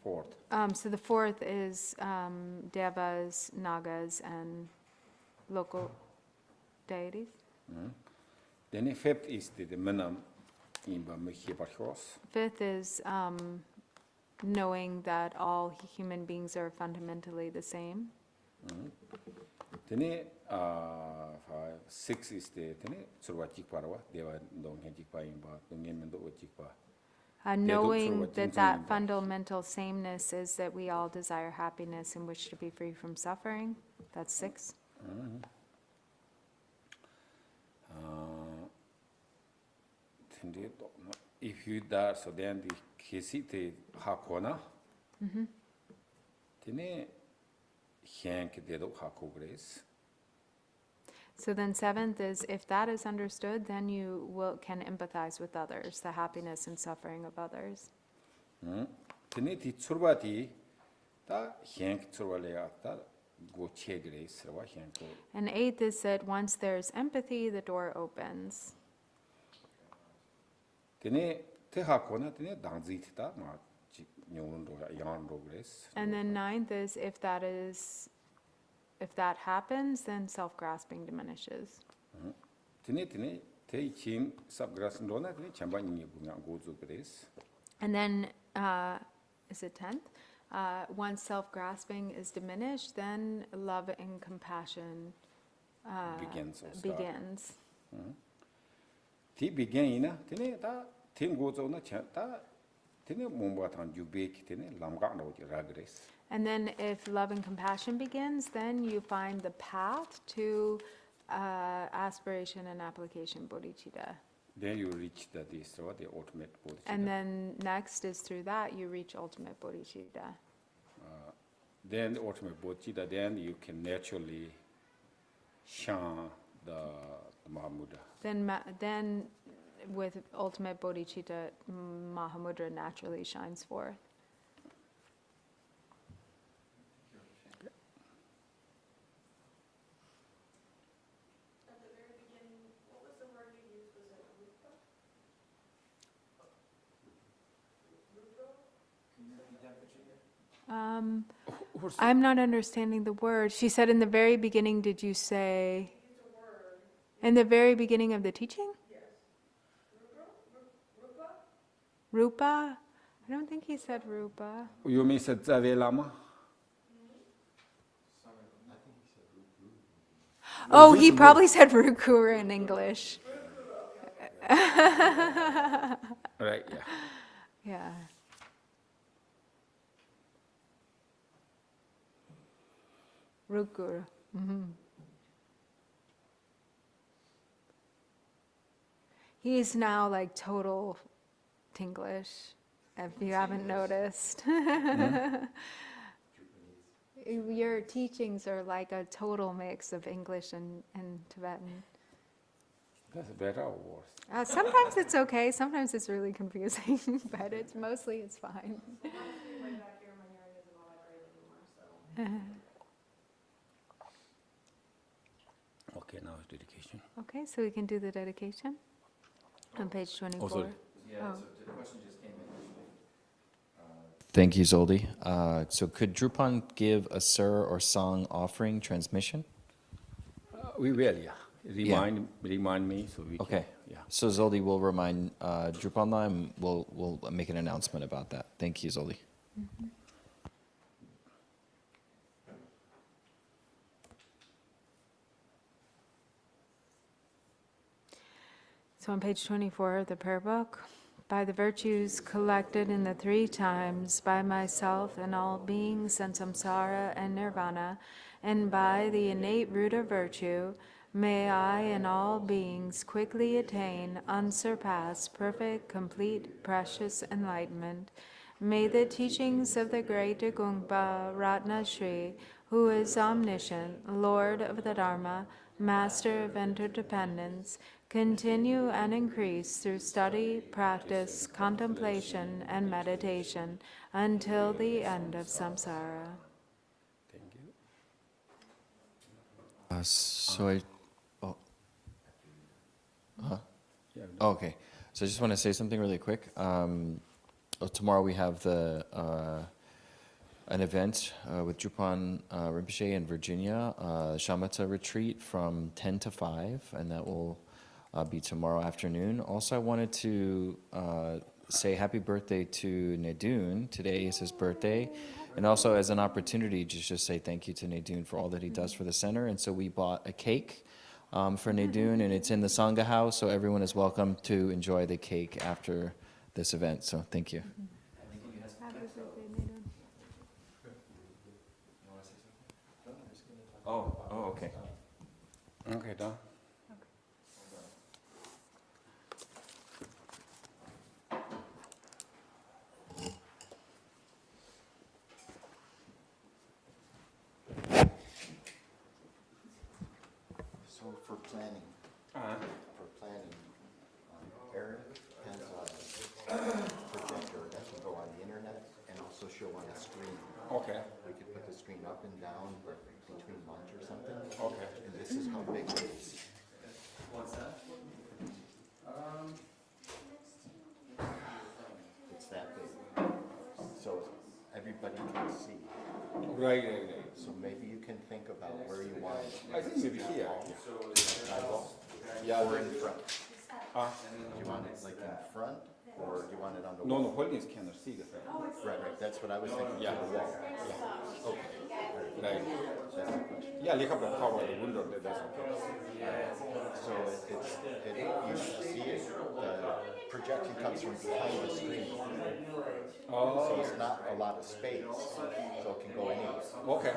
4th. So the 4th is devas, nagas, and local deities. Then the 5th is the menam imba mehi barhos. 5th is knowing that all human beings are fundamentally the same. Then 6 is the surwa jikparawa deva dong he jikpa imba dongyen mendo jikpa. Knowing that fundamental sameness is that we all desire happiness and wish to be free from suffering. That's 6. If you die, so then the kisite hakona. Then hank dedo hako grace. So then 7th is, if that is understood, then you can empathize with others, the happiness and suffering of others. Then the tsurbati, ta hank tsurwalea ta go che grace, hanko. And 8th is that once there's empathy, the door opens. Then te hakona, then dangzit ta ma nyon do yarn do grace. And then 9th is, if that happens, then self-grasping diminishes. Then te chin subgrass dona, then chambani go to grace. And then, is it 10th? Once self-grasping is diminished, then love and compassion begins. Ti begin, then ta tin goes on a chanta, then Mumbatan you bake, then lamga no grace. And then if love and compassion begins, then you find the path to aspiration and application, bodhicitta. Then you reach this, or the ultimate bodhicitta. And then next is through that you reach ultimate bodhicitta. Then the ultimate bodhicitta, then you can naturally shine the Mahamudra. Then with ultimate bodhicitta, Mahamudra naturally shines forth. At the very beginning, what was the word you used? Was it rupa? I'm not understanding the word. She said in the very beginning, did you say? Use a word. In the very beginning of the teaching? Yes. Rupa? Rupa? I don't think he said Rupa. You mean Zave Lama? Oh, he probably said Rukura in English. Right, yeah. Yeah. Rukura. He is now like total Tinglish, if you haven't noticed. Your teachings are like a total mix of English and Tibetan. That's better or worse? Sometimes it's okay, sometimes it's really confusing, but it's fine. Okay, now it's dedication. Okay, so we can do the dedication on page 24. sorry. Oh. the question just came in. Thank you, Zoldi. So could Drupan give a Sur or Song offering transmission? We will, yeah. Remind me so we Okay. can. Yeah. So Zoldi will remind Drupan and we'll make an announcement about that. Thank you, Zoldi. So on page 24 of the prayer book, by the virtues collected in the 3 times, by myself and all beings and samsara and nirvana, and by the innate root of virtue, may I and all beings quickly attain unsurpassed, perfect, complete, precious enlightenment. May the teachings of the great Dagungpa Ratna Shri, who is omniscient, Lord of the Dharma, Master of interdependence, continue and increase through study, practice, contemplation, and meditation until the end of samsara. Thank you. Yeah, Oh, okay. So I just want to say something really quick. Tomorrow we have an event with Drupan Rinpoche in Virginia, Shamatha retreat from 10 to 5, and that will be tomorrow afternoon. Also, I wanted to say happy birthday to Nedun. Today is his birthday. And also as an opportunity, just say thank you to Nedun for all that he does for the center. And so we bought a cake for Nedun, and it's in the Sangha house, so everyone is welcome to enjoy the cake after this event. So thank you. Oh, okay. Okay, done. So for planning, Erin has a projector that can go on the internet and also show on a screen. Okay. We could put the screen up and down between lunch or something. Okay. And this is how big it is. What's that? It's that big. So everybody can see. Right. So maybe you can think about where you want it. I think maybe here. Sidewall? Yeah. Or in front? Ah. Do you want it like in front or do you want it on the No, wall? holdings cannot see the thing. Right, that's what I was thinking, Yeah. to the wall. Yeah. Okay, Right. that's the question. Yeah, they have to cover the window. That's okay. So you see it, the projection comes from behind the screen. So it's not a lot of space, so it can go anywhere. Okay.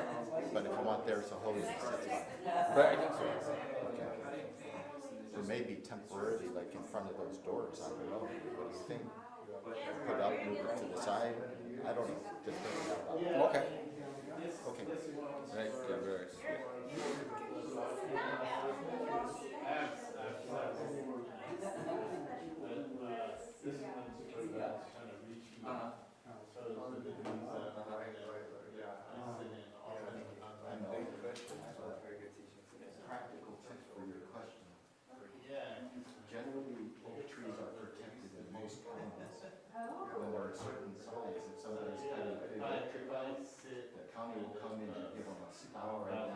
But if you want there's a holiness, that's fine. Right. I think so. Okay. So maybe maybe temporarily, like in front of those doors, I don't know, what do you think? Put up, move it to the side, I don't know, just thinking out loud. Okay. Okay. Right, yeah, very good. Practical tips for your question. Generally, oak trees are protected in most counties. When they're a certain size, if somebody's cutting big oak tree, the county will come in and give them a $1